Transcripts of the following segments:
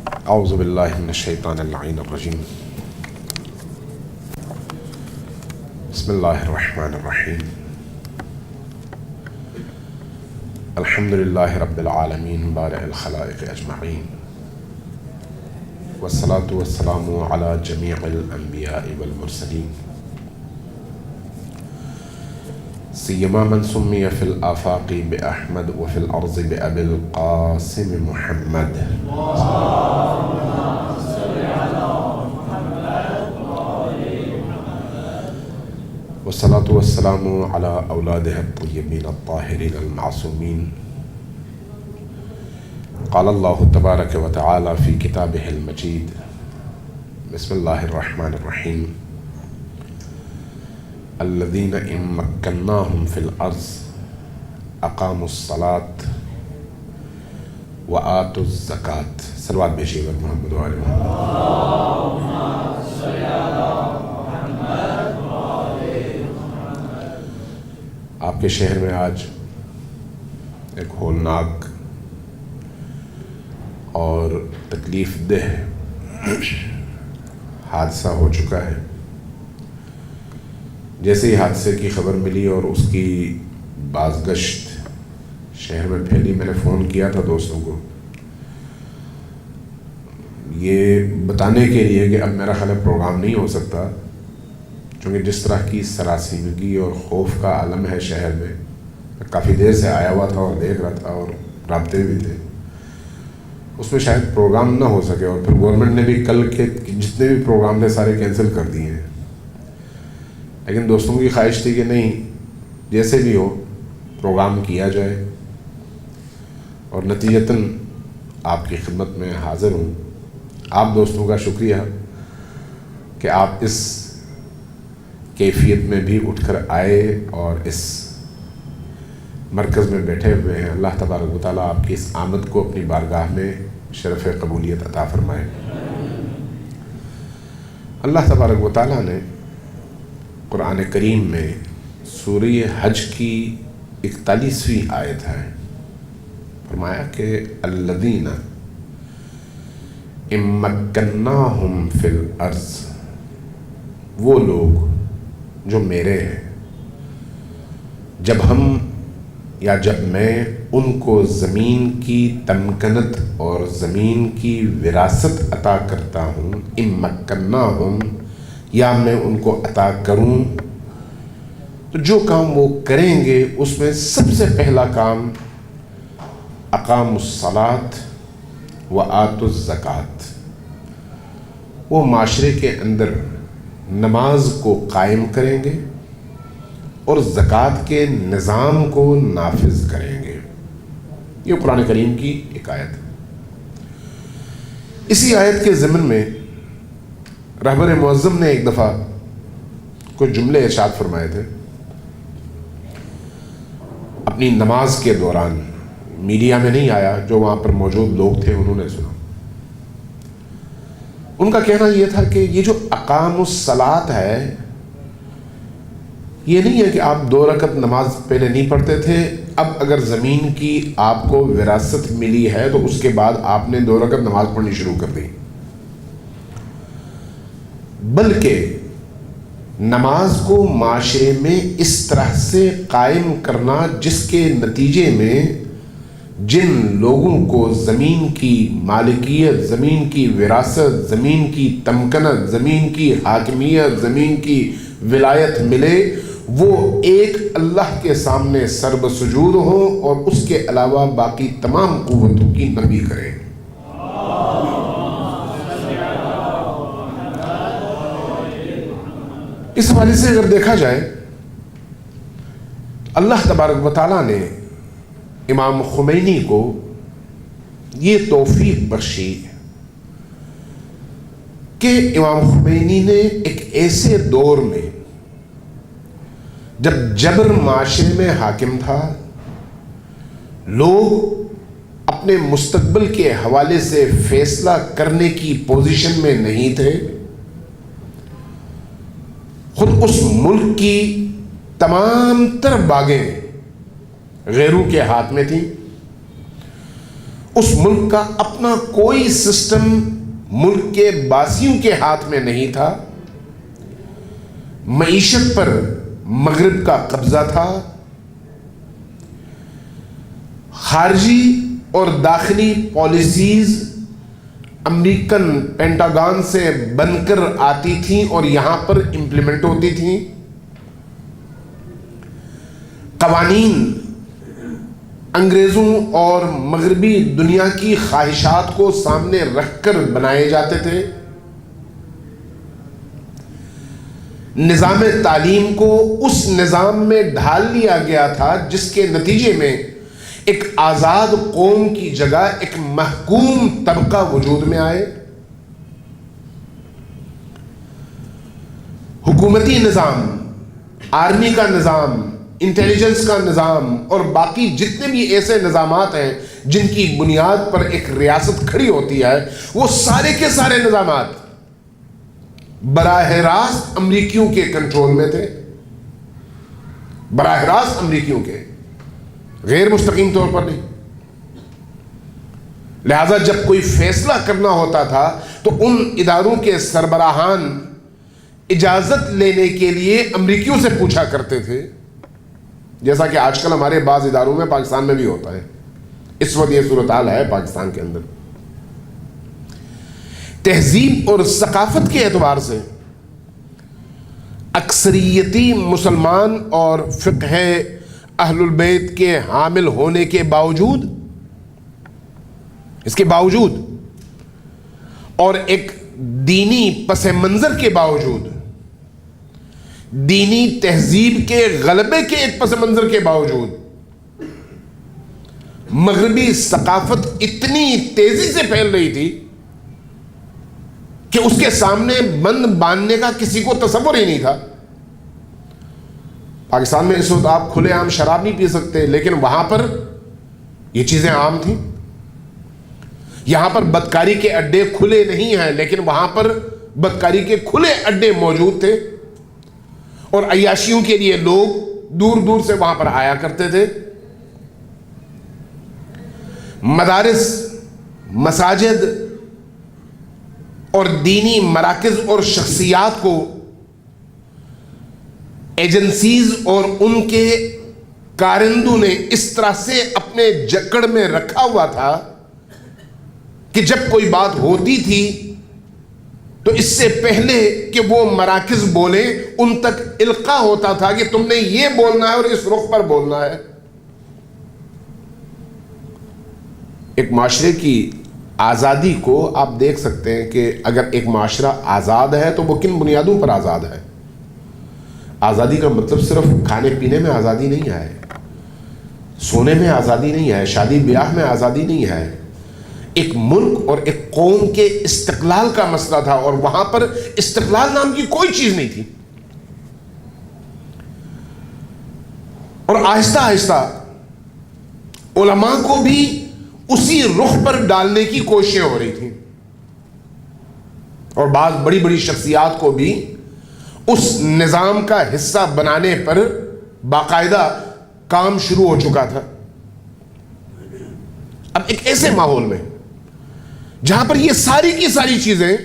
اعوذ باللہ من الشیطان اللعین الرجیم بسم اللہ الرحمن الرحیم الحمد للہ رب العالمین بارئ الخلائق اجمعین والصلاة والسلام علی جمیع الانبیاء والمرسلین سیما من سمی فی الآفاق بأحمد وفی الارض بأبی القاسم محمد والصلاة والسلام على أولاده الطيبين الطاهرين المعصومين قال الله تبارك وتعالى في كتابه المجيد بسم الله الرحمن الرحيم الذين إن مكناهم في الأرض أقاموا الصلاة وآتوا الزكاة صلوات بشير محمد وآل محمد آپ کے شہر میں آج ایک ہولناک اور تکلیف دہ حادثہ ہو چکا ہے۔ جیسے ہی حادثے کی خبر ملی اور اس کی بازگشت شہر میں پھیلی، میں نے فون کیا تھا دوستوں کو یہ بتانے کے لیے کہ اب میرا خیال پروگرام نہیں ہو سکتا، کیونکہ جس طرح کی سراسیمگی اور خوف کا عالم ہے شہر میں۔ کافی دیر سے آیا ہوا تھا اور دیکھ رہا تھا اور رابطے بھی تھے، اس میں شاید پروگرام نہ ہو سکے، اور پھر گورنمنٹ نے بھی کل کے جتنے بھی پروگرام تھے سارے کینسل کر دیے ہیں۔ لیکن دوستوں کی خواہش تھی کہ نہیں، جیسے بھی ہو پروگرام کیا جائے، اور نتیجتاً آپ کی خدمت میں حاضر ہوں۔ آپ دوستوں کا شکریہ کہ آپ اس کیفیت میں بھی اٹھ کر آئے اور اس مرکز میں بیٹھے ہوئے ہیں۔ اللہ تبارک و تعالیٰ آپ کی اس آمد کو اپنی بارگاہ میں شرف قبولیت عطا فرمائے۔ اللہ تبارک و تعالیٰ نے قرآن کریم میں سورہ حج کی 41ویں آیت ہے، فرمایا کہ الذین ان مکناہم فی الارض، وہ لوگ جو میرے ہیں، جب میں ان کو زمین کی تمکنت اور زمین کی وراثت عطا کرتا ہوں، ان مکناہم، یا میں ان کو عطا کروں، تو جو کام وہ کریں گے اس میں سب سے پہلا کام اقاموا الصلاۃ وآتوا الزکاۃ، وہ معاشرے کے اندر نماز کو قائم کریں گے اور زکوٰۃ کے نظام کو نافذ کریں گے۔ یہ قرآن کریم کی ایک آیت ہے۔ اسی آیت کے ضمن میں رہبر معظم نے ایک دفعہ کچھ جملے ارشاد فرمائے تھے اپنی نماز کے دوران، میڈیا میں نہیں آیا، جو وہاں پر موجود لوگ تھے انہوں نے سنا۔ ان کا کہنا یہ تھا کہ یہ جو اقاموا الصلاۃ ہے، یہ نہیں ہے کہ آپ 2 رکعت نماز پہلے نہیں پڑھتے تھے، اب اگر زمین کی آپ کو وراثت ملی ہے تو اس کے بعد آپ نے 2 رکعت نماز پڑھنی شروع کر دی، بلکہ نماز کو معاشرے میں اس طرح سے قائم کرنا جس کے نتیجے میں جن لوگوں کو زمین کی مالکیت، زمین کی وراثت، زمین کی تمکنت، زمین کی حاکمیت، زمین کی ولایت ملے، وہ ایک اللہ کے سامنے سرب سجود ہو اور اس کے علاوہ باقی تمام قوتوں کی نفی کریں۔ اس حوالے سے اگر دیکھا جائے، اللہ تبارک و تعالیٰ نے امام خمینی کو یہ توفیق بخشی کہ امام خمینی نے ایک ایسے دور میں جب جبر معاشرے میں حاکم تھا، لوگ اپنے مستقبل کے حوالے سے فیصلہ کرنے کی پوزیشن میں نہیں تھے، خود اس ملک کی تمام تر باغیں غیروں کے ہاتھ میں تھیں، اس ملک کا اپنا کوئی سسٹم ملک کے باسیوں کے ہاتھ میں نہیں تھا. معیشت پر مغرب کا قبضہ تھا. خارجی اور داخلی پالیسیز امریکن پینٹاگون سے بن کر آتی تھیں اور یہاں پر امپلیمنٹ ہوتی تھیں. قوانین انگریزوں اور مغربی دنیا کی خواہشات کو سامنے رکھ کر بنائے جاتے تھے. نظام تعلیم کو اس نظام میں ڈھال لیا گیا تھا جس کے نتیجے میں ایک آزاد قوم کی جگہ ایک محکوم طبقہ وجود میں آئے. حکومتی نظام، آرمی کا نظام، انٹیلیجنس کا نظام اور باقی جتنے بھی ایسے نظامات ہیں جن کی بنیاد پر ایک ریاست کھڑی ہوتی ہے، وہ سارے کے سارے نظامات براہ راست امریکیوں کے کنٹرول میں تھے. براہ راست امریکیوں کے، غیر مستقیم طور پر نہیں. لہذا جب کوئی فیصلہ کرنا ہوتا تھا تو ان اداروں کے سربراہان اجازت لینے کے لیے امریکیوں سے پوچھا کرتے تھے، جیسا کہ آج کل ہمارے بعض اداروں میں پاکستان میں بھی ہوتا ہے. اس وقت یہ صورتحال ہے پاکستان کے اندر. تہذیب اور ثقافت کے اعتبار سے اکثریتی مسلمان اور فقہ اہل البیت کے حامل ہونے کے باوجود، اس کے باوجود اور ایک دینی پس منظر کے باوجود، دینی تہذیب کے غلبے کے ایک پس منظر کے باوجود، مغربی ثقافت اتنی تیزی سے پھیل رہی تھی کہ اس کے سامنے بند باندھنے کا کسی کو تصور ہی نہیں تھا. پاکستان میں اس وقت آپ کھلے عام شراب نہیں پی سکتے، لیکن وہاں پر یہ چیزیں عام تھیں. یہاں پر بدکاری کے اڈے کھلے نہیں ہیں، لیکن وہاں پر بدکاری کے کھلے اڈے موجود تھے اور عیاشیوں کے لیے لوگ دور دور سے وہاں پر آیا کرتے تھے. مدارس، مساجد اور دینی مراکز اور شخصیات کو ایجنسیز اور ان کے کارندوں نے اس طرح سے اپنے جکڑ میں رکھا ہوا تھا کہ جب کوئی بات ہوتی تھی تو اس سے پہلے کہ وہ مراکز بولیں ان تک القاء ہوتا تھا کہ تم نے یہ بولنا ہے اور اس رخ پر بولنا ہے. ایک معاشرے کی آزادی کو آپ دیکھ سکتے ہیں کہ اگر ایک معاشرہ آزاد ہے تو وہ کن بنیادوں پر آزاد ہے. آزادی کا مطلب صرف کھانے پینے میں آزادی نہیں ہے، سونے میں آزادی نہیں ہے، شادی بیاہ میں آزادی نہیں ہے. ایک ملک اور ایک قوم کے استقلال کا مسئلہ تھا اور وہاں پر استقلال نام کی کوئی چیز نہیں تھی. اور آہستہ آہستہ علماء کو بھی اسی رخ پر ڈالنے کی کوششیں ہو رہی تھیں اور بعض بڑی بڑی شخصیات کو بھی اس نظام کا حصہ بنانے پر باقاعدہ کام شروع ہو چکا تھا. اب ایک ایسے ماحول میں جہاں پر یہ ساری کی ساری چیزیں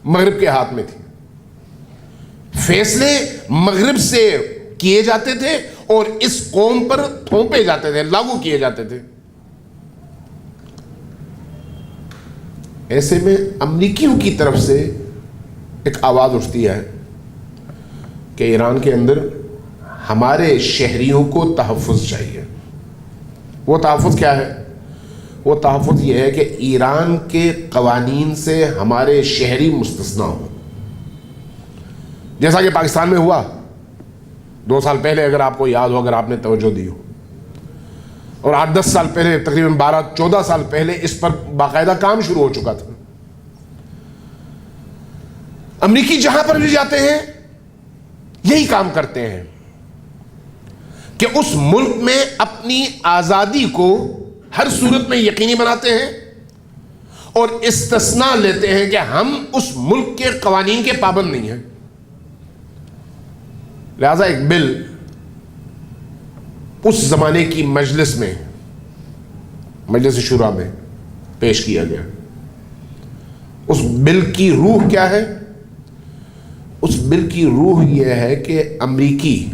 مغرب کے ہاتھ میں تھیں، فیصلے مغرب سے کیے جاتے تھے اور اس قوم پر تھوپے جاتے تھے، لاگو کیے جاتے تھے. ایسے میں امریکیوں کی طرف سے ایک آواز اٹھتی ہے کہ ایران کے اندر ہمارے شہریوں کو تحفظ چاہیے. وہ تحفظ کیا ہے؟ وہ تحفظ یہ ہے کہ ایران کے قوانین سے ہمارے شہری مستثنا ہوں، جیسا کہ پاکستان میں ہوا 2 سال پہلے، اگر آپ کو یاد ہو، اگر آپ نے توجہ دی ہو، اور 8-10 سال پہلے، تقریباً 12-14 سال پہلے اس پر باقاعدہ کام شروع ہو چکا تھا. امریکی جہاں پر بھی جاتے ہیں یہی کام کرتے ہیں کہ اس ملک میں اپنی آزادی کو ہر صورت میں یقینی بناتے ہیں اور استثناء لیتے ہیں کہ ہم اس ملک کے قوانین کے پابند نہیں ہیں. لہذا ایک بل اس زمانے کی مجلس میں مجلس شورا میں پیش کیا گیا. اس بل کی روح کیا ہے؟ اس بل کی روح یہ ہے کہ امریکی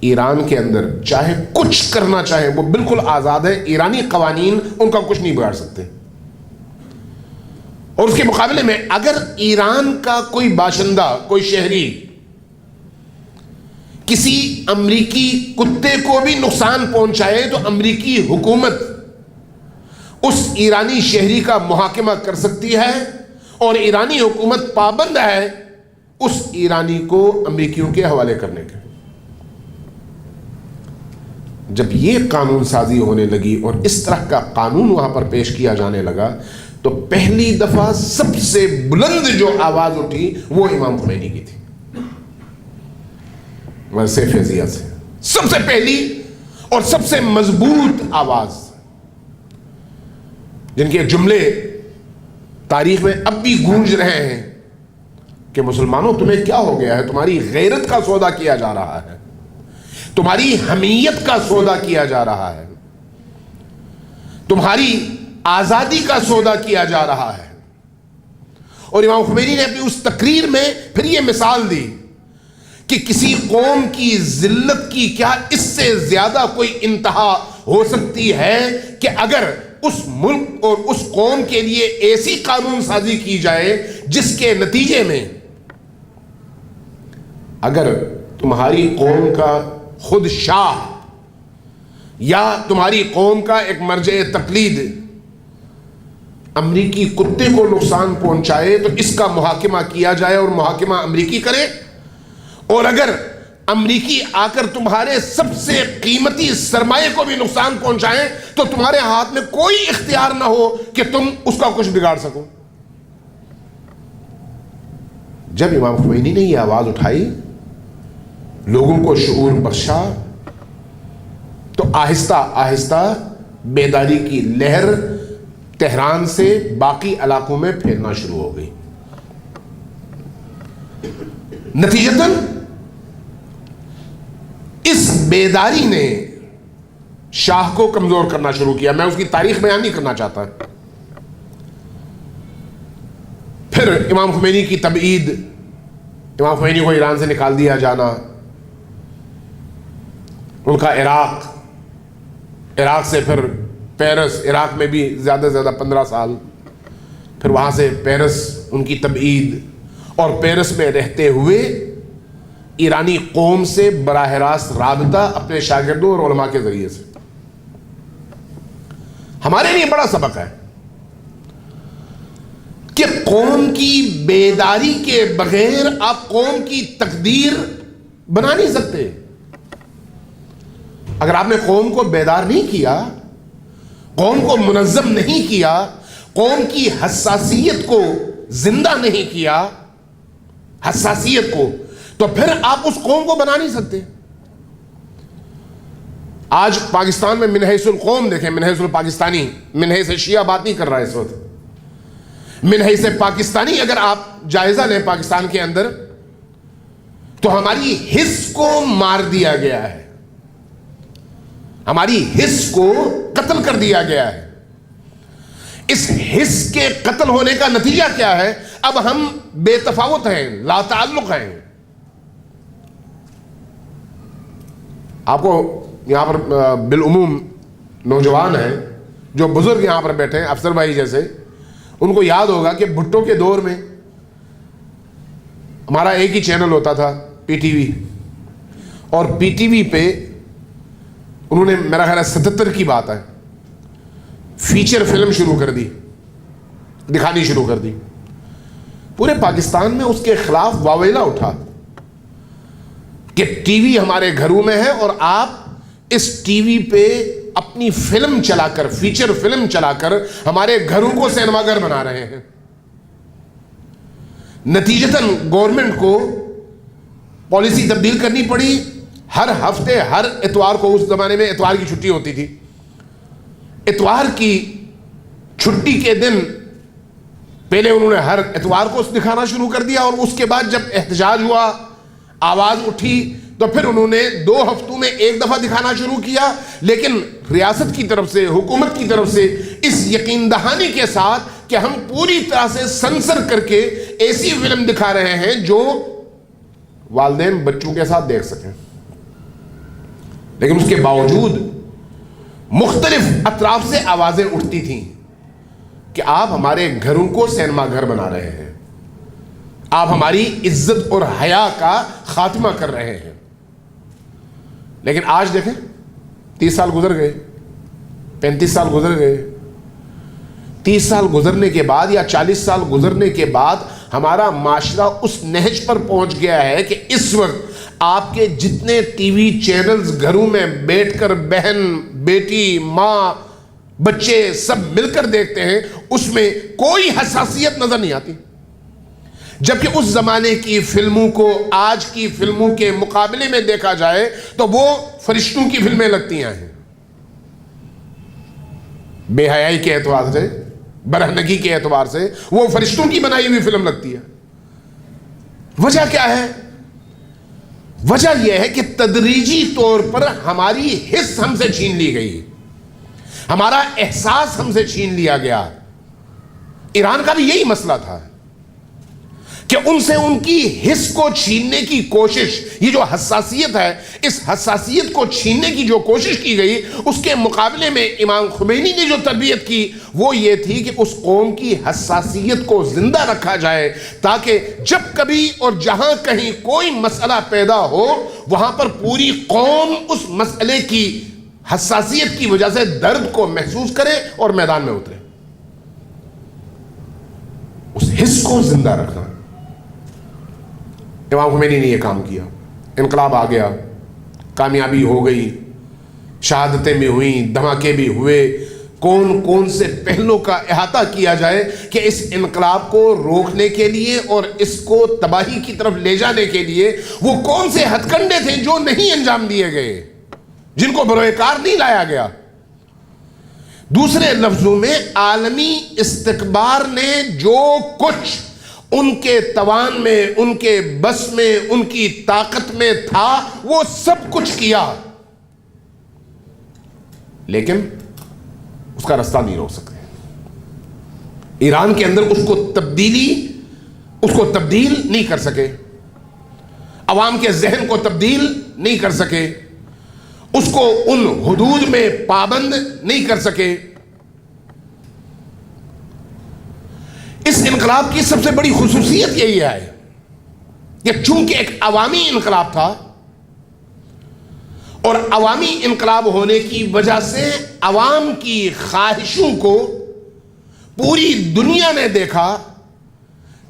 ایران کے اندر چاہے کچھ کرنا چاہے وہ بالکل آزاد ہے، ایرانی قوانین ان کا کچھ نہیں بگاڑ سکتے. اور اس کے مقابلے میں اگر ایران کا کوئی باشندہ، کوئی شہری کسی امریکی کتے کو بھی نقصان پہنچائے تو امریکی حکومت اس ایرانی شہری کا محاکمہ کر سکتی ہے، اور ایرانی حکومت پابند ہے اس ایرانی کو امریکیوں کے حوالے کرنے کے. جب یہ قانون سازی ہونے لگی اور اس طرح کا قانون وہاں پر پیش کیا جانے لگا تو پہلی دفعہ سب سے بلند جو آواز اٹھی وہ امام خمینی کی تھی. ورثے فیضیہ سے سب سے پہلی اور سب سے مضبوط آواز، جن کے جملے تاریخ میں اب بھی گونج رہے ہیں کہ مسلمانوں تمہیں کیا ہو گیا ہے؟ تمہاری غیرت کا سودا کیا جا رہا ہے، تمہاری حمیت کا سودا کیا جا رہا ہے، تمہاری آزادی کا سودا کیا جا رہا ہے. اور امام خمینی نے اپنی اس تقریر میں پھر یہ مثال دی کہ کسی قوم کی ذلت کی کیا اس سے زیادہ کوئی انتہا ہو سکتی ہے کہ اگر اس ملک اور اس قوم کے لیے ایسی قانون سازی کی جائے جس کے نتیجے میں اگر تمہاری قوم کا خود شاہ یا تمہاری قوم کا ایک مرجع تقلید امریکی کتے کو نقصان پہنچائے تو اس کا محاکمہ کیا جائے اور محاکمہ امریکی کرے، اور اگر امریکی آ کر تمہارے سب سے قیمتی سرمایے کو بھی نقصان پہنچائیں تو تمہارے ہاتھ میں کوئی اختیار نہ ہو کہ تم اس کا کچھ بگاڑ سکو. جب امام خمینی نے یہ آواز اٹھائی، لوگوں کو شعور بخشا، تو آہستہ آہستہ بیداری کی لہر تہران سے باقی علاقوں میں پھیلنا شروع ہو گئی. نتیجتاً اس بیداری نے شاہ کو کمزور کرنا شروع کیا. میں اس کی تاریخ بیان نہیں کرنا چاہتا. پھر امام خمینی کی تبعید، امام خمینی کو ایران سے نکال دیا جانا، ان کا عراق سے پھر پیرس، عراق میں بھی زیادہ سے زیادہ 15 سال، پھر وہاں سے پیرس ان کی تبعید، اور پیرس میں رہتے ہوئے ایرانی قوم سے براہ راست رابطہ اپنے شاگردوں اور علماء کے ذریعے سے. ہمارے لیے بڑا سبق ہے کہ قوم کی بیداری کے بغیر آپ قوم کی تقدیر بنا نہیں سکتے. اگر آپ نے قوم کو بیدار نہیں کیا، قوم کو منظم نہیں کیا، قوم کی حساسیت کو زندہ نہیں کیا، حساسیت کو، تو پھر آپ اس قوم کو بنا نہیں سکتے. آج پاکستان میں من حیث القوم دیکھیں، من حیث الپاکستانی، من حیث شیعہ بات نہیں کر رہا اس وقت، من حیث پاکستانی اگر آپ جائزہ لیں پاکستان کے اندر تو ہماری حس کو مار دیا گیا ہے، ہماری حس کو قتل کر دیا گیا ہے. اس حس کے قتل ہونے کا نتیجہ کیا ہے؟ اب ہم بے تفاوت ہیں، لا تعلق ہیں. آپ کو یہاں پر بالعموم نوجوان ہیں جو بزرگ یہاں پر بیٹھے ہیں، افسر بھائی جیسے، ان کو یاد ہوگا کہ بھٹو کے دور میں ہمارا ایک ہی چینل ہوتا تھا، پی ٹی وی، اور پی ٹی وی پہ انہوں نے میرا خیال ہے 77 کی بات ہے، فیچر فلم شروع کر دی، دکھانی شروع کر دی. پورے پاکستان میں اس کے خلاف واویلا اٹھا کہ ٹی وی ہمارے گھروں میں ہے اور آپ اس ٹی وی پہ اپنی فلم چلا کر، فیچر فلم چلا کر ہمارے گھروں کو سینما گھر بنا رہے ہیں. نتیجتاً گورنمنٹ کو پالیسی تبدیل کرنی پڑی. ہر ہفتے، ہر اتوار کو، اس زمانے میں اتوار کی چھٹی ہوتی تھی، اتوار کی چھٹی کے دن پہلے انہوں نے ہر اتوار کو دکھانا شروع کر دیا، اور اس کے بعد جب احتجاج ہوا، آواز اٹھی، تو پھر انہوں نے 2 ہفتوں میں 1 دفعہ دکھانا شروع کیا، لیکن ریاست کی طرف سے، حکومت کی طرف سے اس یقین دہانی کے ساتھ کہ ہم پوری طرح سے سنسر کر کے ایسی فلم دکھا رہے ہیں جو والدین بچوں کے ساتھ دیکھ سکیں، لیکن اس کے باوجود مختلف اطراف سے آوازیں اٹھتی تھیں کہ آپ ہمارے گھروں کو سینما گھر بنا رہے ہیں، آپ ہماری عزت اور حیا کا خاتمہ کر رہے ہیں۔ لیکن آج دیکھیں 30 سال گزر گئے، 35 سال گزر گئے، 30 سال گزرنے کے بعد یا 40 سال گزرنے کے بعد ہمارا معاشرہ اس نہج پر پہنچ گیا ہے کہ اس وقت آپ کے جتنے ٹی وی چینلز گھروں میں بیٹھ کر بہن، بیٹی، ماں، بچے سب مل کر دیکھتے ہیں، اس میں کوئی حساسیت نظر نہیں آتی، جبکہ اس زمانے کی فلموں کو آج کی فلموں کے مقابلے میں دیکھا جائے تو وہ فرشتوں کی فلمیں لگتی ہیں، بے حیائی کے اعتبار سے، برہنگی کے اعتبار سے وہ فرشتوں کی بنائی ہوئی فلم لگتی ہے۔ وجہ کیا ہے؟ وجہ یہ ہے کہ تدریجی طور پر ہماری حس ہم سے چھین لی گئی، ہمارا احساس ہم سے چھین لیا گیا۔ ایران کا بھی یہی مسئلہ تھا کہ ان سے ان کی حس کو چھیننے کی کوشش، یہ جو حساسیت ہے، اس حساسیت کو چھیننے کی جو کوشش کی گئی، اس کے مقابلے میں امام خمینی نے جو تربیت کی وہ یہ تھی کہ اس قوم کی حساسیت کو زندہ رکھا جائے، تاکہ جب کبھی اور جہاں کہیں کوئی مسئلہ پیدا ہو وہاں پر پوری قوم اس مسئلے کی حساسیت کی وجہ سے درد کو محسوس کرے اور میدان میں اترے۔ اس حس کو زندہ رکھنا، امام خمینی نے یہ کام کیا، انقلاب آ گیا، کامیابی ہو گئی، شہادتیں بھی ہوئیں، دھماکے بھی ہوئے، کون سے پہلوں کا احاطہ کیا جائے کہ اس انقلاب کو روکنے کے لیے اور اس کو تباہی کی طرف لے جانے کے لیے وہ کون سے ہتھ کنڈے تھے جو نہیں انجام دیے گئے، جن کو بروئے کار نہیں لایا گیا۔ دوسرے لفظوں میں عالمی استکبار نے جو کچھ ان کے توان میں، ان کے بس میں، ان کی طاقت میں تھا وہ سب کچھ کیا، لیکن اس کا رستہ نہیں روک سکتے۔ ایران کے اندر اس کو تبدیل نہیں کر سکے، عوام کے ذہن کو تبدیل نہیں کر سکے، اس کو ان حدود میں پابند نہیں کر سکے۔ اس انقلاب کی سب سے بڑی خصوصیت یہی ہے کہ چونکہ ایک عوامی انقلاب تھا اور عوامی انقلاب ہونے کی وجہ سے عوام کی خواہشوں کو پوری دنیا نے دیکھا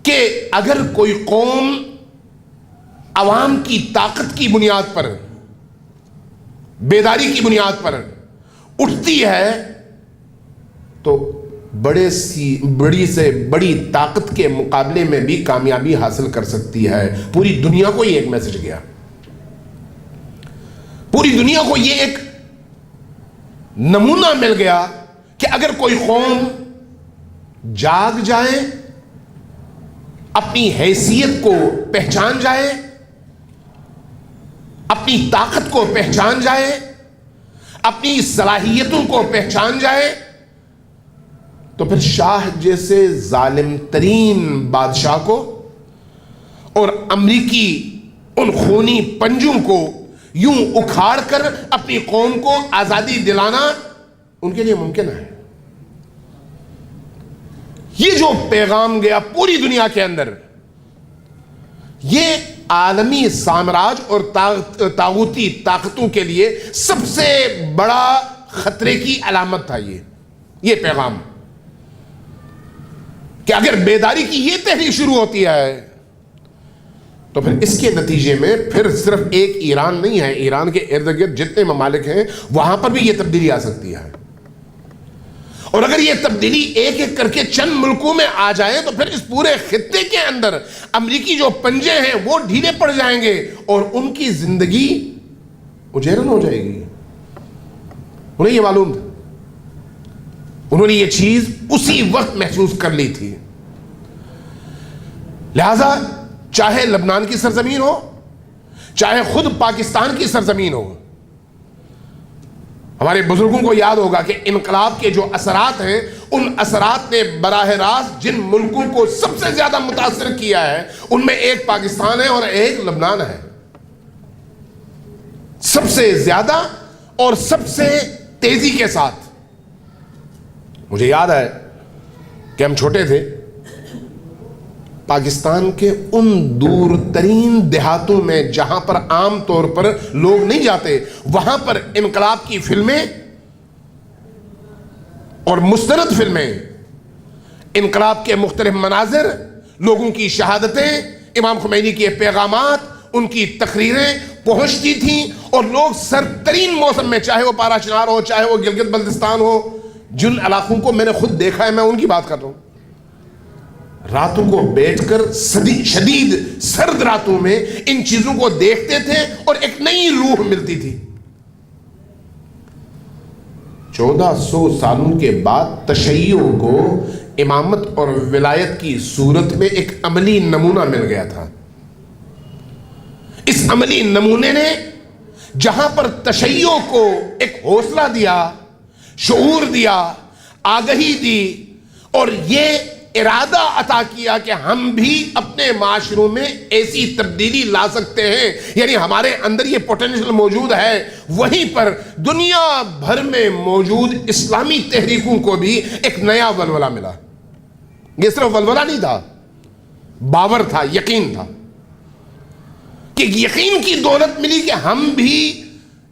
کہ اگر کوئی قوم عوام کی طاقت کی بنیاد پر، بیداری کی بنیاد پر اٹھتی ہے تو بڑی سے بڑی طاقت کے مقابلے میں بھی کامیابی حاصل کر سکتی ہے۔ پوری دنیا کو یہ ایک میسج گیا، پوری دنیا کو یہ ایک نمونہ مل گیا کہ اگر کوئی قوم جاگ جائے، اپنی حیثیت کو پہچان جائے، اپنی طاقت کو پہچان جائے، اپنی صلاحیتوں کو پہچان جائے، تو پھر شاہ جیسے ظالم ترین بادشاہ کو اور امریکی ان خونی پنجوں کو یوں اکھاڑ کر اپنی قوم کو آزادی دلانا ان کے لیے ممکن ہے۔ یہ جو پیغام گیا پوری دنیا کے اندر، یہ عالمی سامراج اور طاغوتی طاقتوں کے لیے سب سے بڑا خطرے کی علامت تھا یہ پیغام، کہ اگر بیداری کی یہ تحریک شروع ہوتی ہے تو پھر اس کے نتیجے میں پھر صرف ایک ایران نہیں ہے، ایران کے ارد گرد جتنے ممالک ہیں وہاں پر بھی یہ تبدیلی آ سکتی ہے، اور اگر یہ تبدیلی ایک ایک کر کے چند ملکوں میں آ جائے تو پھر اس پورے خطے کے اندر امریکی جو پنجے ہیں وہ ڈھیلے پڑ جائیں گے اور ان کی زندگی اجیرن ہو جائے گی۔ انہیں یہ معلوم تھا، انہوں نے یہ چیز اسی وقت محسوس کر لی تھی۔ لہذا چاہے لبنان کی سرزمین ہو، چاہے خود پاکستان کی سرزمین ہو. ہمارے بزرگوں کو یاد ہوگا کہ انقلاب کے جو اثرات ہیں ان اثرات نے براہ راست جن ملکوں کو سب سے زیادہ متاثر کیا ہے ان میں ایک پاکستان ہے اور ایک لبنان ہے. سب سے زیادہ اور سب سے تیزی کے ساتھ. مجھے یاد ہے کہ ہم چھوٹے تھے, پاکستان کے ان دور ترین دیہاتوں میں جہاں پر عام طور پر لوگ نہیں جاتے, وہاں پر انقلاب کی فلمیں اور مستند فلمیں, انقلاب کے مختلف مناظر, لوگوں کی شہادتیں, امام خمینی کے پیغامات, ان کی تقریریں پہنچتی تھیں, اور لوگ سرترین موسم میں, چاہے وہ پارا چنار ہو, چاہے وہ گلگت بلتستان ہو, جن علاقوں کو میں نے خود دیکھا ہے, میں ان کی بات کر رہا ہوں, راتوں کو بیٹھ کر شدید سرد راتوں میں ان چیزوں کو دیکھتے تھے اور ایک نئی روح ملتی تھی. 1400 سالوں کے بعد تشیع کو امامت اور ولایت کی صورت میں ایک عملی نمونہ مل گیا تھا. اس عملی نمونے نے جہاں پر تشیع کو ایک حوصلہ دیا, شعور دیا, آگہی دی, اور یہ ارادہ عطا کیا کہ ہم بھی اپنے معاشروں میں ایسی تبدیلی لا سکتے ہیں, یعنی ہمارے اندر یہ پوٹینشل موجود ہے, وہیں پر دنیا بھر میں موجود اسلامی تحریکوں کو بھی ایک نیا ولولہ ملا. یہ صرف ولولہ نہیں تھا, باور تھا, یقین تھا, کہ یقین کی دولت ملی کہ ہم بھی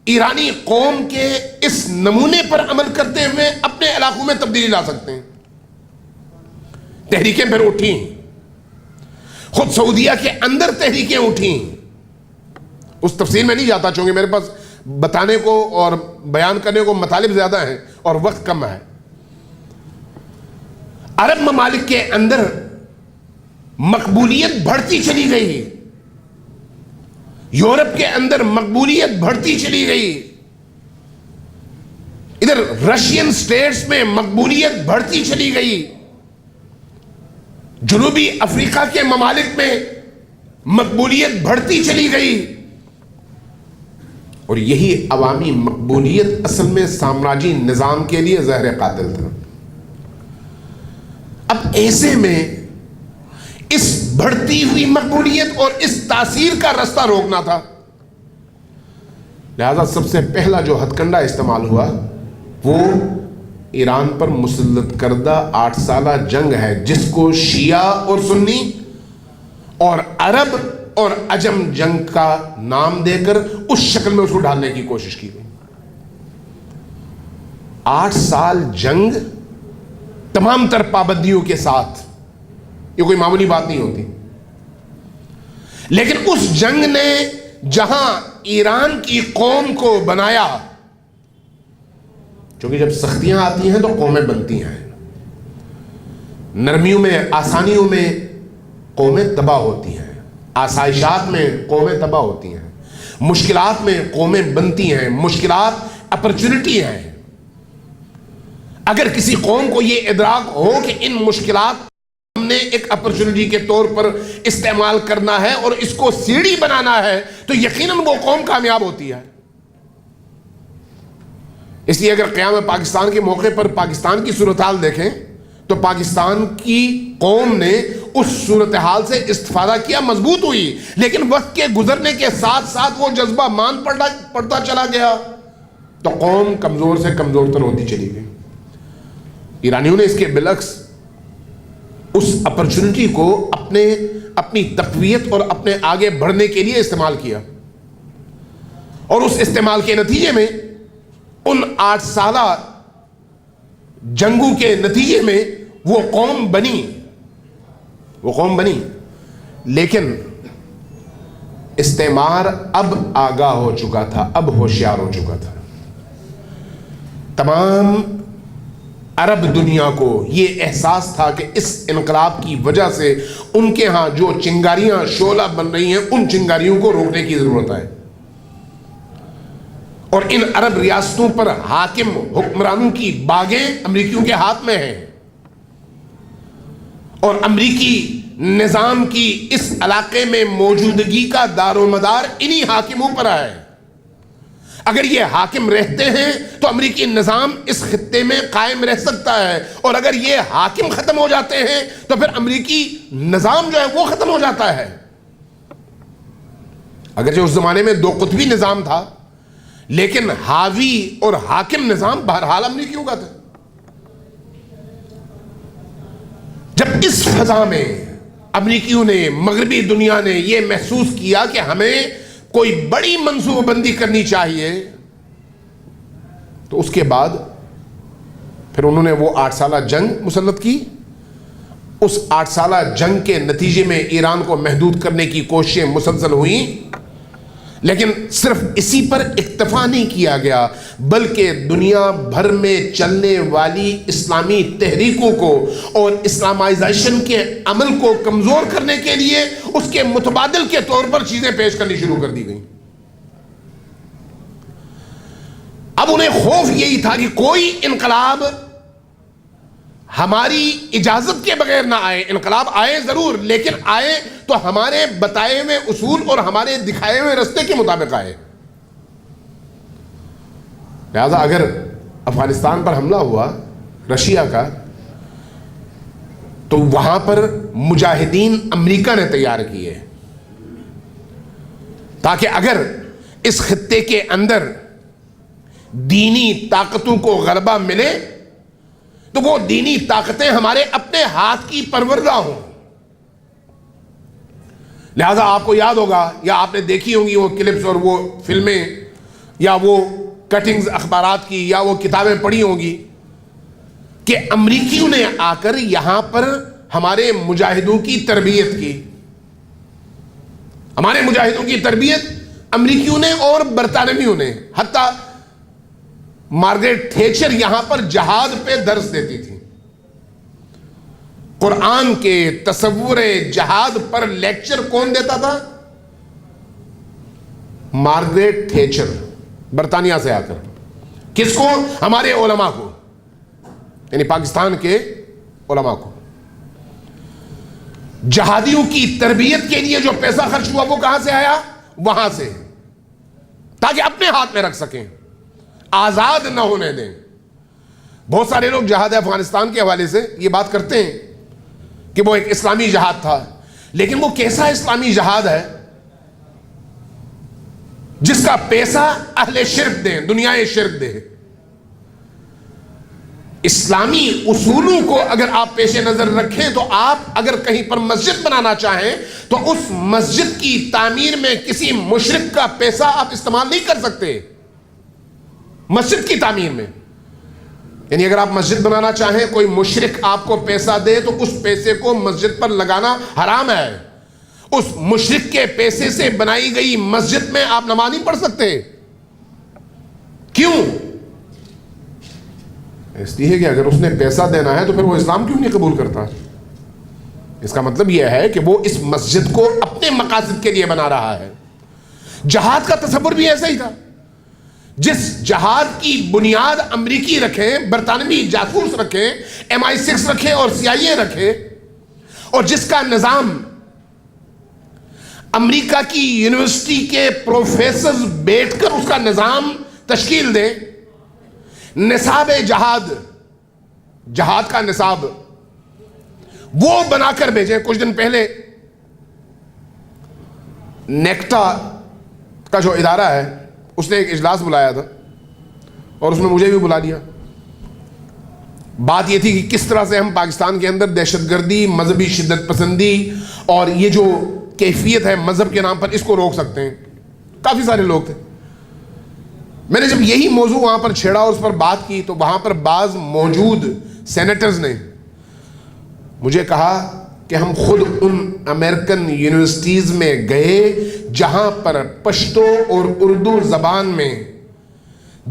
ایرانی قوم کے اس نمونے پر عمل کرتے ہوئے اپنے علاقوں میں تبدیلی لا سکتے ہیں. تحریکیں پھر اٹھیں, خود سعودیہ کے اندر تحریکیں اٹھیں. اس تفصیل میں نہیں جاتا چونکہ میرے پاس بتانے کو اور بیان کرنے کو مطالب زیادہ ہیں اور وقت کم ہے. عرب ممالک کے اندر مقبولیت بڑھتی چلی گئی, یورپ کے اندر مقبولیت بڑھتی چلی گئی, ادھر رشین سٹیٹس میں مقبولیت بڑھتی چلی گئی, جنوبی افریقہ کے ممالک میں مقبولیت بڑھتی چلی گئی. اور یہی عوامی مقبولیت اصل میں سامراجی نظام کے لیے زہر قاتل تھا. اب ایسے میں اس بڑھتی ہوئی مقبولیت اور اس تاثیر کا رستہ روکنا تھا, لہذا سب سے پہلا جو ہتھ کنڈا استعمال ہوا وہ ایران پر مسلط کردہ 8 سالہ جنگ ہے, جس کو شیعہ اور سنی اور عرب اور عجم جنگ کا نام دے کر اس شکل میں اس کو ڈالنے کی کوشش کی گئی. 8 سال جنگ تمام تر پابندیوں کے ساتھ, یہ کوئی معمولی بات نہیں ہوتی, لیکن اس جنگ نے جہاں ایران کی قوم کو بنایا, کیونکہ جب سختیاں آتی ہیں تو قومیں بنتی ہیں, نرمیوں میں, آسانیوں میں قومیں تباہ ہوتی ہیں, آسائشات میں قومیں تباہ ہوتی ہیں, مشکلات میں قومیں بنتی ہیں. مشکلات اپرچونٹی ہیں. اگر کسی قوم کو یہ ادراک ہو کہ ان مشکلات ہم نے ایک اپرچونٹی کے طور پر استعمال کرنا ہے اور اس کو سیڑھی بنانا ہے, تو یقیناً وہ قوم کامیاب ہوتی ہے. اس لیے اگر قیام پاکستان کے موقع پر پاکستان کی صورتحال دیکھیں تو پاکستان کی قوم نے اس صورتحال سے استفادہ کیا, مضبوط ہوئی, لیکن وقت کے گزرنے کے ساتھ ساتھ وہ جذبہ مان پڑتا چلا گیا تو قوم کمزور سے کمزور تر ہوتی چلی گئی. ایرانیوں نے اس کے بالعکس اس اپرچونٹی کو اپنی تقویت اور اپنے آگے بڑھنے کے لیے استعمال کیا, اور اس استعمال کے نتیجے میں ان 8 سالہ جنگوں کے نتیجے میں وہ قوم بنی. لیکن استعمار اب آگاہ ہو چکا تھا, اب ہوشیار ہو چکا تھا. تمام عرب دنیا کو یہ احساس تھا کہ اس انقلاب کی وجہ سے ان کے ہاں جو چنگاریاں شعلہ بن رہی ہیں, ان چنگاریوں کو روکنے کی ضرورت ہے. اور ان عرب ریاستوں پر حاکم حکمرانوں کی باغیں امریکیوں کے ہاتھ میں ہیں, اور امریکی نظام کی اس علاقے میں موجودگی کا دار و مدار انہی حاکموں پر ہے۔ اگر یہ حاکم رہتے ہیں تو امریکی نظام اس خطے میں قائم رہ سکتا ہے، اور اگر یہ حاکم ختم ہو جاتے ہیں تو پھر امریکی نظام جو ہے وہ ختم ہو جاتا ہے۔ اگرچہ اس زمانے میں دو قطبی نظام تھا، لیکن حاوی اور حاکم نظام بہرحال امریکیوں کا تھا۔ جب اس فضا میں امریکیوں نے، مغربی دنیا نے یہ محسوس کیا کہ ہمیں کوئی بڑی منصوبہ بندی کرنی چاہیے، تو اس کے بعد پھر انہوں نے وہ 8 سالہ جنگ مسلط کی۔ اس 8 سالہ جنگ کے نتیجے میں ایران کو محدود کرنے کی کوششیں مسلسل ہوئیں، لیکن صرف اسی پر اکتفا نہیں کیا گیا، بلکہ دنیا بھر میں چلنے والی اسلامی تحریکوں کو اور اسلامائزیشن کے عمل کو کمزور کرنے کے لیے اس کے متبادل کے طور پر چیزیں پیش کرنی شروع کر دی گئیں۔ اب انہیں خوف یہی تھا کہ کوئی انقلاب ہماری اجازت کے بغیر نہ آئے۔ انقلاب آئے ضرور، لیکن آئے تو ہمارے بتائے ہوئے اصول اور ہمارے دکھائے ہوئے رستے کے مطابق آئے۔ لہذا اگر افغانستان پر حملہ ہوا رشیا کا، تو وہاں پر مجاہدین امریکہ نے تیار کیے، تاکہ اگر اس خطے کے اندر دینی طاقتوں کو غلبہ ملے تو وہ دینی طاقتیں ہمارے اپنے ہاتھ کی پروردہ ہوں۔ لہذا آپ کو یاد ہوگا، یا آپ نے دیکھی ہوں گی وہ کلپس اور وہ فلمیں یا وہ کٹنگز اخبارات کی، یا وہ کتابیں پڑھی ہوں گی کہ امریکیوں نے آ کر یہاں پر ہمارے مجاہدوں کی تربیت کی۔ ہمارے مجاہدوں کی تربیت امریکیوں نے اور برطانویوں نے، حتیٰ مارگریٹ تھیچر یہاں پر جہاد پہ درس دیتی تھی۔ قرآن کے تصور جہاد پر لیکچر کون دیتا تھا؟ مارگریٹ تھیچر، برطانیہ سے آ کر۔ کس کو؟ ہمارے علماء کو، یعنی پاکستان کے علماء کو۔ جہادیوں کی تربیت کے لیے جو پیسہ خرچ ہوا وہ کہاں سے آیا؟ وہاں سے، تاکہ اپنے ہاتھ میں رکھ سکیں، آزاد نہ ہونے دیں۔ بہت سارے لوگ جہاد افغانستان کے حوالے سے یہ بات کرتے ہیں کہ وہ ایک اسلامی جہاد تھا، لیکن وہ کیسا اسلامی جہاد ہے جس کا پیسہ اہل شرک دیں، دنیا شرک دے؟ اسلامی اصولوں کو اگر آپ پیش نظر رکھیں تو آپ اگر کہیں پر مسجد بنانا چاہیں تو اس مسجد کی تعمیر میں کسی مشرک کا پیسہ آپ استعمال نہیں کر سکتے۔ مسجد کی تعمیر میں، یعنی اگر آپ مسجد بنانا چاہیں، کوئی مشرک آپ کو پیسہ دے تو اس پیسے کو مسجد پر لگانا حرام ہے۔ اس مشرک کے پیسے سے بنائی گئی مسجد میں آپ نماز نہیں پڑھ سکتے۔ کیوں؟ اس لیے کہ اگر اس نے پیسہ دینا ہے تو پھر وہ اسلام کیوں نہیں قبول کرتا؟ اس کا مطلب یہ ہے کہ وہ اس مسجد کو اپنے مقاصد کے لیے بنا رہا ہے۔ جہاد کا تصور بھی ایسا ہی تھا۔ جس جہاد کی بنیاد امریکی رکھیں، برطانوی جاسوس رکھیں، MI6 رکھیں اور CIA رکھیں، اور جس کا نظام امریکہ کی یونیورسٹی کے پروفیسرز بیٹھ کر اس کا نظام تشکیل دیں، نصاب جہاد، جہاد کا نصاب وہ بنا کر بھیجیں۔ کچھ دن پہلے نیکٹا کا جو ادارہ ہے اس نے ایک اجلاس بلایا تھا اور اس میں مجھے بھی بلا لیا۔ بات یہ تھی کہ کس طرح سے ہم پاکستان کے اندر دہشت گردی، مذہبی شدت پسندی اور یہ جو کیفیت ہے مذہب کے نام پر، اس کو روک سکتے ہیں۔ کافی سارے لوگ تھے۔ میں نے جب یہی موضوع وہاں پر چھیڑا اور اس پر بات کی تو وہاں پر بعض موجود سینیٹرز نے مجھے کہا کہ ہم خود ان امریکن یونیورسٹیز میں گئے جہاں پر پشتو اور اردو زبان میں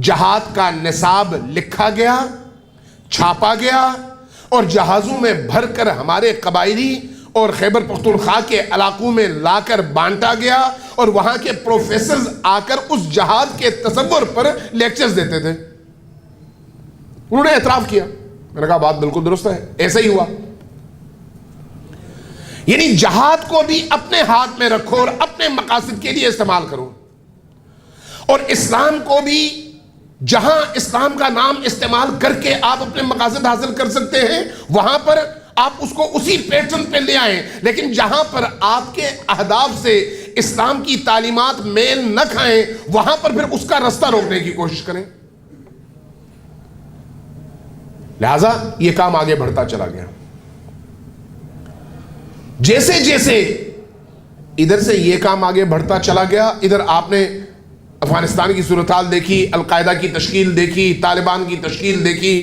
جہاد کا نصاب لکھا گیا، چھاپا گیا اور جہازوں میں بھر کر ہمارے قبائلی اور خیبر پختونخوا کے علاقوں میں لا کر بانٹا گیا، اور وہاں کے پروفیسرز آ کر اس جہاد کے تصور پر لیکچرز دیتے تھے۔ انہوں نے اعتراف کیا۔ میں نے کہا بات بالکل درست ہے، ایسا ہی ہوا۔ یعنی جہاد کو بھی اپنے ہاتھ میں رکھو اور اپنے مقاصد کے لیے استعمال کرو، اور اسلام کو بھی جہاں اسلام کا نام استعمال کر کے آپ اپنے مقاصد حاصل کر سکتے ہیں وہاں پر آپ اس کو اسی پیٹرن پہ لے آئیں، لیکن جہاں پر آپ کے اہداف سے اسلام کی تعلیمات میل نہ کھائیں وہاں پر پھر اس کا رستہ روکنے کی کوشش کریں۔ لہذا یہ کام آگے بڑھتا چلا گیا، جیسے جیسے ادھر سے یہ کام آگے بڑھتا چلا گیا، ادھر آپ نے افغانستان کی صورتحال دیکھی، القاعدہ کی تشکیل دیکھی، طالبان کی تشکیل دیکھی،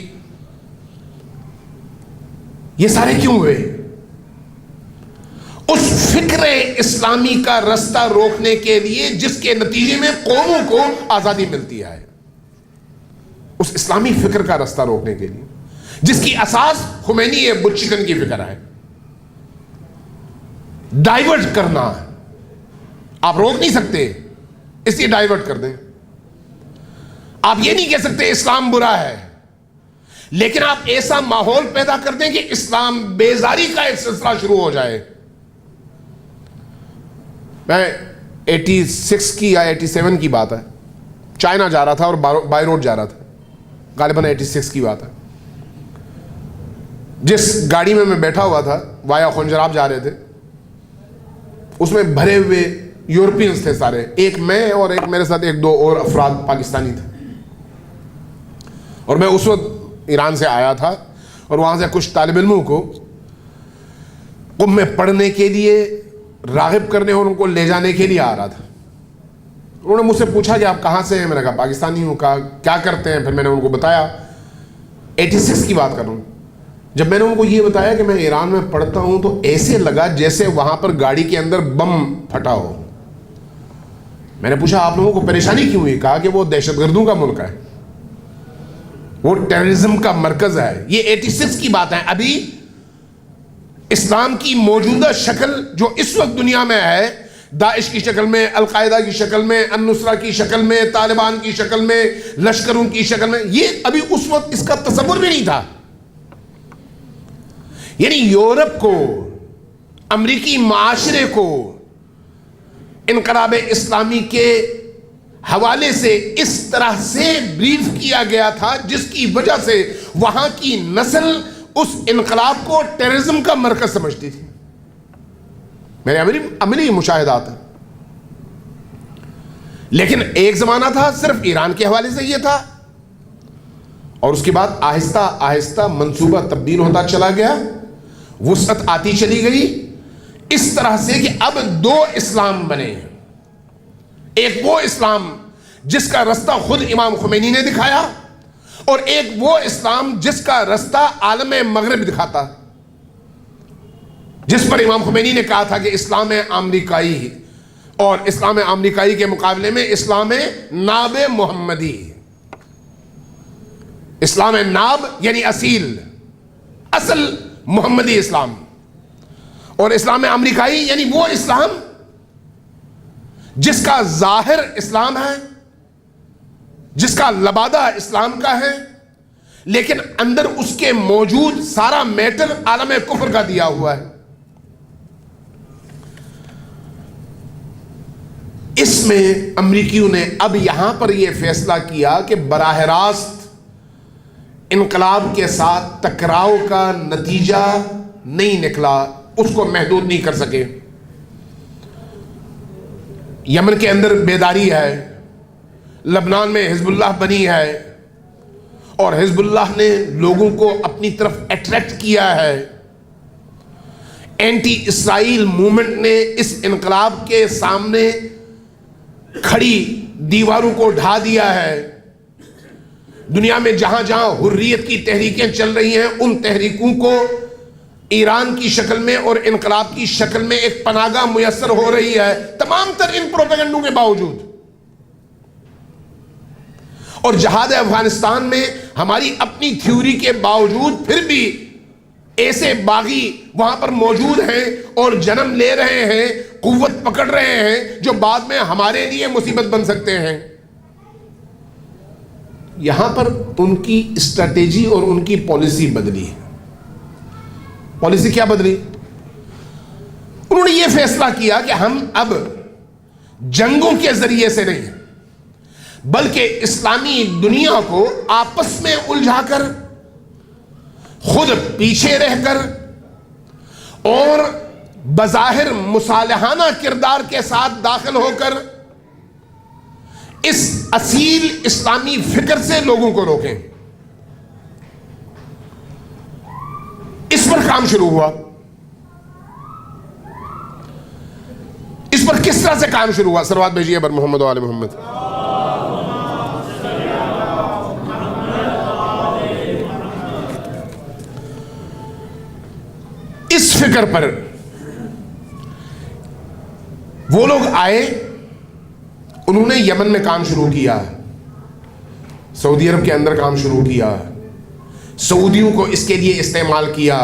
یہ سارے کیوں ہوئے؟ اس فکر اسلامی کا رستہ روکنے کے لیے جس کے نتیجے میں قوموں کو آزادی ملتی ہے، اس اسلامی فکر کا رستہ روکنے کے لیے جس کی اساس خمینی بت چکن کی فکر ہے، ڈائیورٹ کرنا آپ روک نہیں سکتے، اس لیے ڈائیورٹ کر دیں۔ آپ یہ نہیں کہہ سکتے اسلام برا ہے، لیکن آپ ایسا ماحول پیدا کر دیں کہ اسلام بیزاری کا ایک سلسلہ شروع ہو جائے۔ میں 86 کی یا 87 کی بات ہے، چائنا جا رہا تھا اور بائی روڈ جا رہا تھا، غالباً 86 کی بات ہے۔ جس گاڑی میں بیٹھا ہوا تھا وایا خنجراب جا رہے تھے، اس میں بھرے ہوئے یورپینز تھے سارے، ایک میں اور ایک میرے ساتھ ایک دو اور افراد پاکستانی تھے، اور میں اس وقت ایران سے آیا تھا اور وہاں سے کچھ طالب علموں کو قم میں پڑھنے کے لیے راغب کرنے اور ان کو لے جانے کے لیے آ رہا تھا۔ انہوں نے مجھ سے پوچھا کہ آپ کہاں سے ہیں؟ میں نے کہا پاکستانی ہوں۔ کہا کیا کرتے ہیں؟ پھر میں نے ان کو بتایا، 86 کی بات کر رہا ہوں۔ جب میں نے ان کو یہ بتایا کہ میں ایران میں پڑھتا ہوں تو ایسے لگا جیسے وہاں پر گاڑی کے اندر بم پھٹا ہو۔ میں نے پوچھا آپ لوگوں کو پریشانی کیوں ہوئی؟ کہا کہ وہ دہشت گردوں کا ملک ہے، وہ ٹیررزم کا مرکز ہے۔ یہ 86 کی بات ہے۔ ابھی اسلام کی موجودہ شکل جو اس وقت دنیا میں ہے، داعش کی شکل میں، القاعدہ کی شکل میں، النصرہ کی شکل میں، طالبان کی شکل میں، لشکروں کی شکل میں، یہ ابھی اس وقت اس کا تصور بھی نہیں تھا۔ یعنی یورپ کو، امریکی معاشرے کو انقلاب اسلامی کے حوالے سے اس طرح سے بریف کیا گیا تھا جس کی وجہ سے وہاں کی نسل اس انقلاب کو ٹیررزم کا مرکز سمجھتی تھی۔ میرے عملی مشاہدات ہیں۔ لیکن ایک زمانہ تھا صرف ایران کے حوالے سے یہ تھا، اور اس کے بعد آہستہ آہستہ منصوبہ تبدیل ہوتا چلا گیا، وسعت آتی چلی گئی، اس طرح سے کہ اب دو اسلام بنے ہیں۔ ایک وہ اسلام جس کا رستہ خود امام خمینی نے دکھایا، اور ایک وہ اسلام جس کا رستہ عالم مغرب دکھاتا، جس پر امام خمینی نے کہا تھا کہ اسلام امریکائی، اور اسلام امریکائی کے مقابلے میں اسلام ناب محمدی۔ اسلام ناب یعنی اصیل، اصل محمدی اسلام، اور اسلام امریکائی یعنی وہ اسلام جس کا ظاہر اسلام ہے، جس کا لبادہ اسلام کا ہے، لیکن اندر اس کے موجود سارا میٹر عالم کفر کا دیا ہوا ہے۔ اس میں امریکیوں نے اب یہاں پر یہ فیصلہ کیا کہ براہ راست انقلاب کے ساتھ ٹکراؤ کا نتیجہ نہیں نکلا، اس کو محدود نہیں کر سکے۔ یمن کے اندر بیداری ہے، لبنان میں حزب اللہ بنی ہے، اور حزب اللہ نے لوگوں کو اپنی طرف اٹریکٹ کیا ہے۔ اینٹی اسرائیل موومنٹ نے اس انقلاب کے سامنے کھڑی دیواروں کو ڈھا دیا ہے۔ دنیا میں جہاں جہاں حریت کی تحریکیں چل رہی ہیں، ان تحریکوں کو ایران کی شکل میں اور انقلاب کی شکل میں ایک پناہ گاہ میسر ہو رہی ہے، تمام تر ان پروپیگنڈوں کے باوجود۔ اور جہاد افغانستان میں ہماری اپنی تھیوری کے باوجود پھر بھی ایسے باغی وہاں پر موجود ہیں اور جنم لے رہے ہیں، قوت پکڑ رہے ہیں، جو بعد میں ہمارے لیے مصیبت بن سکتے ہیں۔ یہاں پر ان کی اسٹریٹجی اور ان کی پالیسی بدلی۔ پالیسی کیا بدلی؟ یہ فیصلہ کیا کہ ہم اب جنگوں کے ذریعے سے نہیں بلکہ اسلامی دنیا کو آپس میں الجھا کر، خود پیچھے رہ کر اور بظاہر مصالحانہ کردار کے ساتھ داخل ہو کر اس اصیل اسلامی فکر سے لوگوں کو روکیں. اس پر کام شروع ہوا. اس پر کس طرح سے کام شروع ہوا؟ صلوات بھیجیے بر محمد و آل محمد. اس فکر پر وہ لوگ آئے، انہوں نے یمن میں کام شروع کیا، سعودی عرب کے اندر کام شروع کیا، سعودیوں کو اس کے لیے استعمال کیا،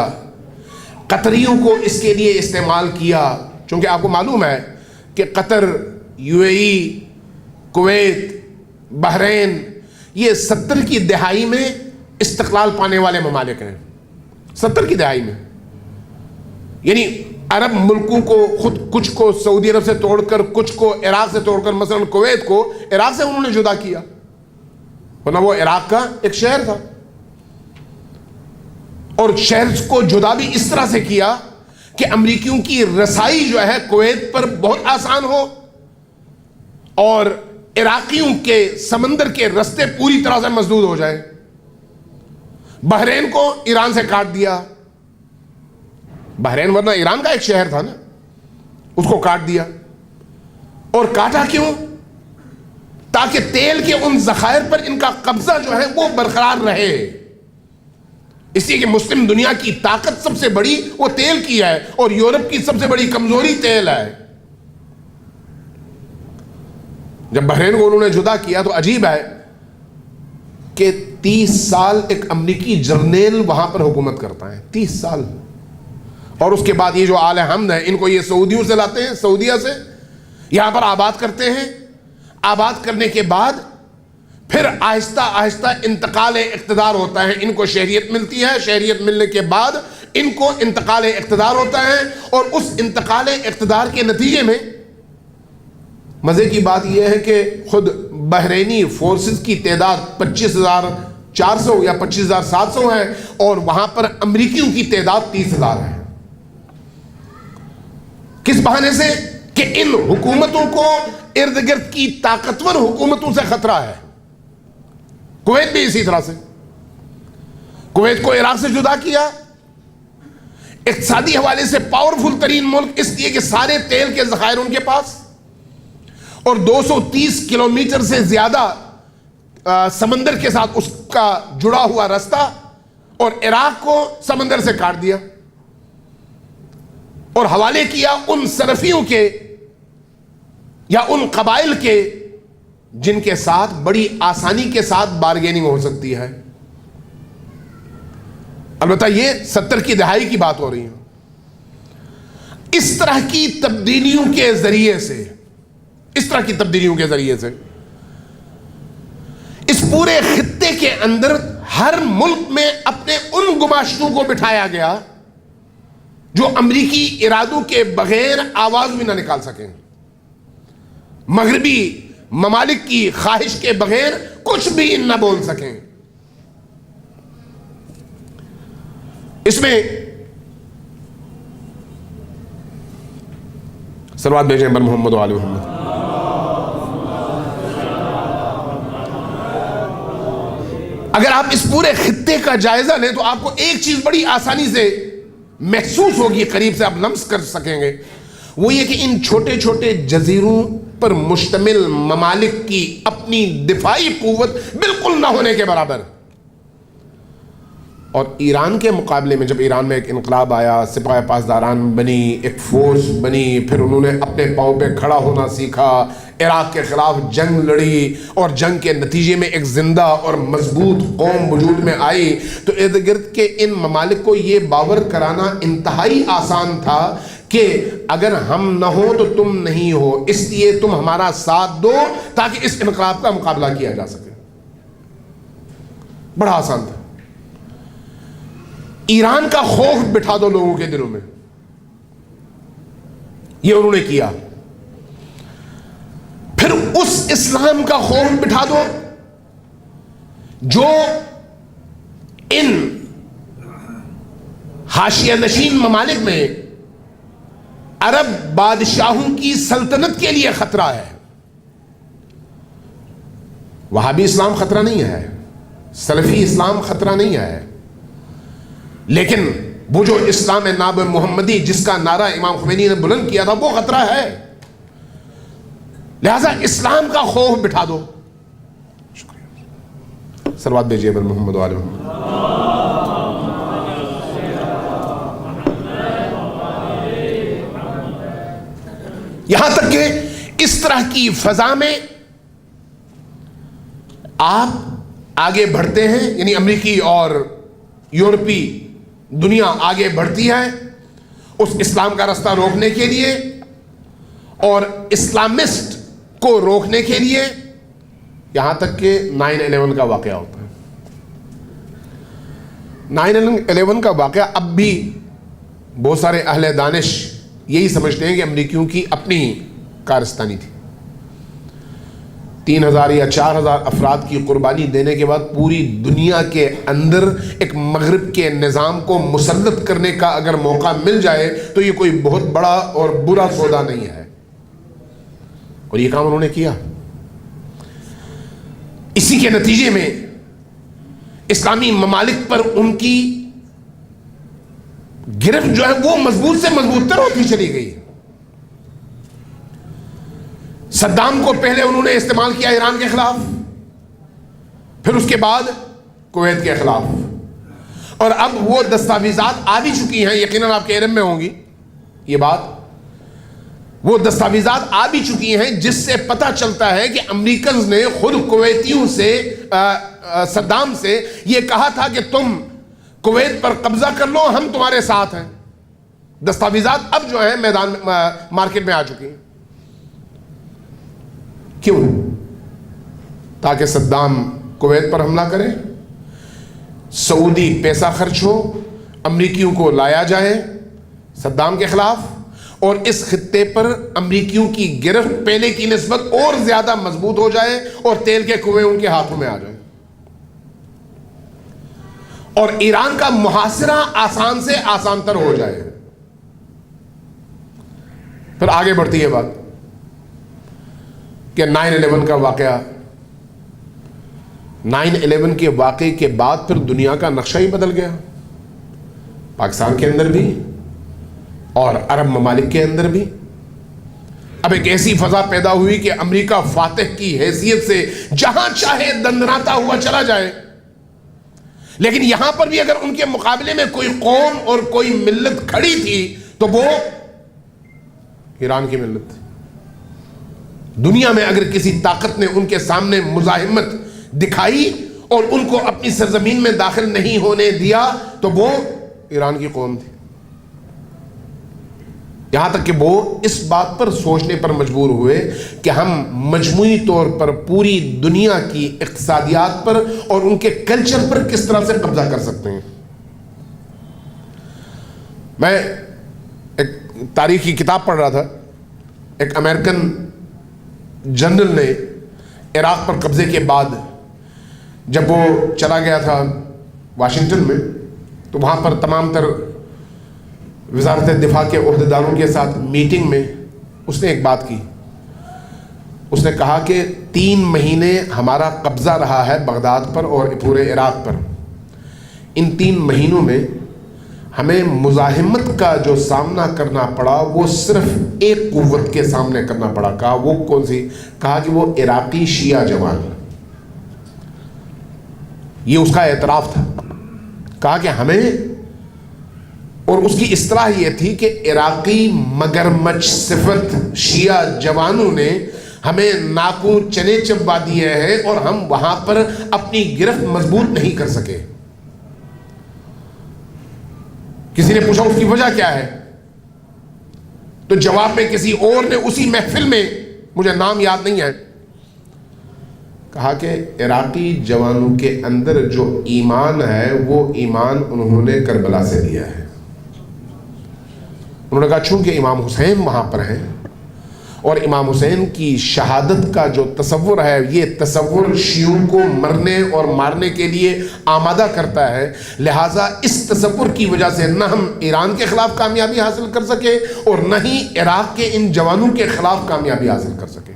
قطریوں کو اس کے لیے استعمال کیا. چونکہ آپ کو معلوم ہے کہ Qatar, U A E, Kuwait, Bahrain یہ 70 کی دہائی میں استقلال پانے والے ممالک ہیں. 70 کی دہائی میں، یعنی عرب ملکوں کو خود کچھ کو سعودی عرب سے توڑ کر، کچھ کو عراق سے توڑ کر، مثلا کویت کو عراق سے انہوں نے جدا کیا، ورنہ وہ عراق کا ایک شہر تھا. اور شہر کو جدا بھی اس طرح سے کیا کہ امریکیوں کی رسائی جو ہے کویت پر بہت آسان ہو اور عراقیوں کے سمندر کے رستے پوری طرح سے مسدود ہو جائے. بحرین کو ایران سے کاٹ دیا. بحرین ورنہ ایران کا ایک شہر تھا نا، اس کو کاٹ دیا. اور کاٹا کیوں؟ تاکہ تیل کے ان ذخائر پر ان کا قبضہ جو ہے وہ برقرار رہے. اس لیے کہ مسلم دنیا کی طاقت سب سے بڑی وہ تیل کی ہے، اور یورپ کی سب سے بڑی کمزوری تیل ہے. جب بحرین کو انہوں نے جدا کیا تو عجیب ہے کہ 30 سال ایک امریکی جرنیل وہاں پر حکومت کرتا ہے. 30 سال. اور اس کے بعد یہ جو آل حمد ہے، ان کو یہ سعودیوں سے لاتے ہیں، سعودیہ سے یہاں پر آباد کرتے ہیں. آباد کرنے کے بعد پھر آہستہ آہستہ انتقال اقتدار ہوتا ہے. ان کو شہریت ملتی ہے، شہریت ملنے کے بعد ان کو انتقال اقتدار ہوتا ہے. اور اس انتقال اقتدار کے نتیجے میں مزے کی بات یہ ہے کہ خود بحرینی فورسز کی تعداد 25,400 یا 25,700 ہے، اور وہاں پر امریکیوں کی تعداد 30,000 ہے. کس بہانے سے؟ کہ ان حکومتوں کو ارد گرد کی طاقتور حکومتوں سے خطرہ ہے. کویت بھی اسی طرح سے. کویت کو عراق سے جدا کیا، اقتصادی حوالے سے پاورفل ترین ملک، اس لیے کہ سارے تیل کے ذخائر ان کے پاس، اور 230 کلومیٹر سے زیادہ سمندر کے ساتھ اس کا جڑا ہوا رستہ، اور عراق کو سمندر سے کاٹ دیا اور حوالے کیا ان صرفیوں کے یا ان قبائل کے جن کے ساتھ بڑی آسانی کے ساتھ بارگیننگ ہو سکتی ہے. البتہ یہ 70 کی دہائی کی بات ہو رہی ہے. اس طرح کی تبدیلیوں کے ذریعے سے، اس طرح کی تبدیلیوں کے ذریعے سے اس پورے خطے کے اندر ہر ملک میں اپنے ان گماشتوں کو بٹھایا گیا جو امریکی ارادوں کے بغیر آواز بھی نہ نکال سکیں، مغربی ممالک کی خواہش کے بغیر کچھ بھی نہ بول سکیں. اس میں صلوات بھیجیں بر محمد و آل محمد. اگر آپ اس پورے خطے کا جائزہ لیں تو آپ کو ایک چیز بڑی آسانی سے محسوس ہوگی، قریب سے آپ لمس کر سکیں گے. وہ یہ کہ ان چھوٹے چھوٹے جزیروں پر مشتمل ممالک کی اپنی دفاعی قوت بالکل نہ ہونے کے برابر. اور ایران کے مقابلے میں جب ایران میں ایک انقلاب آیا، سپاہ پاسداران بنی، ایک فورس بنی، پھر انہوں نے اپنے پاؤں پہ کھڑا ہونا سیکھا، عراق کے خلاف جنگ لڑی، اور جنگ کے نتیجے میں ایک زندہ اور مضبوط قوم وجود میں آئی، تو ارد گرد کے ان ممالک کو یہ باور کرانا انتہائی آسان تھا کہ اگر ہم نہ ہو تو تم نہیں ہو، اس لیے تم ہمارا ساتھ دو تاکہ اس انقلاب کا مقابلہ کیا جا سکے. بڑا آسان تھا. ایران کا خوف بٹھا دو لوگوں کے دلوں میں. یہ انہوں نے کیا. پھر اس اسلام کا خوف بٹھا دو جو ان حاشیہ نشین ممالک میں عرب بادشاہوں کی سلطنت کے لیے خطرہ ہے. وہابی اسلام خطرہ نہیں ہے, سلفی اسلام خطرہ نہیں ہے, لیکن وہ جو اسلام ناب محمدی جس کا نعرہ امام خمینی نے بلند کیا تھا وہ خطرہ ہے. لہذا اسلام کا خوف بٹھا دو. شکریہ. صلوات بھیجیے بر محمد و آل محمد. یہاں تک کہ اس طرح کی فضا میں آپ آگے بڑھتے ہیں, یعنی امریکی اور یورپی دنیا آگے بڑھتی ہے اس اسلام کا راستہ روکنے کے لیے اور اسلامسٹ کو روکنے کے لیے, یہاں تک کہ 9/11 کا واقعہ ہوتا ہے. 9/11 کا واقعہ اب بھی بہت سارے اہل دانش یہی سمجھتے ہیں کہ امریکیوں کی اپنی کارستانی تھی. 3,000 یا 4,000 افراد کی قربانی دینے کے بعد پوری دنیا کے اندر ایک مغرب کے نظام کو مسلط کرنے کا اگر موقع مل جائے تو یہ کوئی بہت بڑا اور برا سودا نہیں ہے, اور یہ کام انہوں نے کیا. اسی کے نتیجے میں اسلامی ممالک پر ان کی گرفت جو ہے وہ مضبوط سے مضبوط تر ہوتی چلی گئی. صدام کو پہلے انہوں نے استعمال کیا ایران کے خلاف, پھر اس کے بعد کویت کے خلاف, اور اب وہ دستاویزات آ بھی چکی ہیں, یقیناً آپ کے علم میں ہوں گی یہ بات, وہ دستاویزات آ بھی چکی ہیں جس سے پتہ چلتا ہے کہ امریکنز نے خود کویتیوں سے صدام سے یہ کہا تھا کہ تم کویت پر قبضہ کر لو, ہم تمہارے ساتھ ہیں. دستاویزات اب جو ہیں میدان مارکیٹ میں آ چکی ہیں. کیوں؟ تاکہ صدام کویت پر حملہ کرے, سعودی پیسہ خرچ ہو, امریکیوں کو لایا جائے صدام کے خلاف, اور اس خطے پر امریکیوں کی گرفت پہلے کی نسبت اور زیادہ مضبوط ہو جائے اور تیل کے کنویں ان کے ہاتھوں میں آ جائیں, اور ایران کا محاصرہ آسان سے آسان تر ہو جائے. پھر آگے بڑھتی ہے بات کہ 9/11 کا واقعہ, 9/11 کے واقعے کے بعد پھر دنیا کا نقشہ ہی بدل گیا, پاکستان کے اندر بھی اور عرب ممالک کے اندر بھی. اب ایک ایسی فضا پیدا ہوئی کہ امریکہ فاتح کی حیثیت سے جہاں چاہے دندناتا ہوا چلا جائے, لیکن یہاں پر بھی اگر ان کے مقابلے میں کوئی قوم اور کوئی ملت کھڑی تھی تو وہ ایران کی ملت تھی. دنیا میں اگر کسی طاقت نے ان کے سامنے مزاحمت دکھائی اور ان کو اپنی سرزمین میں داخل نہیں ہونے دیا تو وہ ایران کی قوم تھی. یہاں تک کہ وہ اس بات پر سوچنے پر مجبور ہوئے کہ ہم مجموعی طور پر پوری دنیا کی اقتصادیات پر اور ان کے کلچر پر کس طرح سے قبضہ کر سکتے ہیں. میں ایک تاریخی کتاب پڑھ رہا تھا, ایک امریکن جنرل نے عراق پر قبضے کے بعد جب وہ چلا گیا تھا واشنگٹن میں تو وہاں پر تمام تر وزارت دفاع کے عہدیداروں کے ساتھ میٹنگ میں اس نے ایک بات کی. اس نے کہا کہ 3 مہینے ہمارا قبضہ رہا ہے بغداد پر اور پورے عراق پر. ان 3 مہینوں میں ہمیں مزاحمت کا جو سامنا کرنا پڑا وہ صرف ایک قوت کے سامنے کرنا پڑا. کہا وہ کون سی؟ کہا کہ وہ عراقی شیعہ جوان. یہ اس کا اعتراف تھا. کہا کہ ہمیں, اور اس کی اصطلاح یہ تھی کہ عراقی مگرمچھ صفت شیعہ جوانوں نے ہمیں ناکو چنے چبا دیے ہیں اور ہم وہاں پر اپنی گرفت مضبوط نہیں کر سکے. کسی نے پوچھا اس کی وجہ کیا ہے تو جواب میں کسی اور نے اسی محفل میں, مجھے نام یاد نہیں ہے, کہا کہ عراقی جوانوں کے اندر جو ایمان ہے وہ ایمان انہوں نے کربلا سے لیا ہے. انہوں نے کہا چونکہ امام حسین وہاں پر ہیں اور امام حسین کی شہادت کا جو تصور ہے یہ تصور شیعوں کو مرنے اور مارنے کے لیے آمادہ کرتا ہے، لہٰذا اس تصور کی وجہ سے نہ ہم ایران کے خلاف کامیابی حاصل کر سکے اور نہ ہی عراق کے ان جوانوں کے خلاف کامیابی حاصل کر سکے.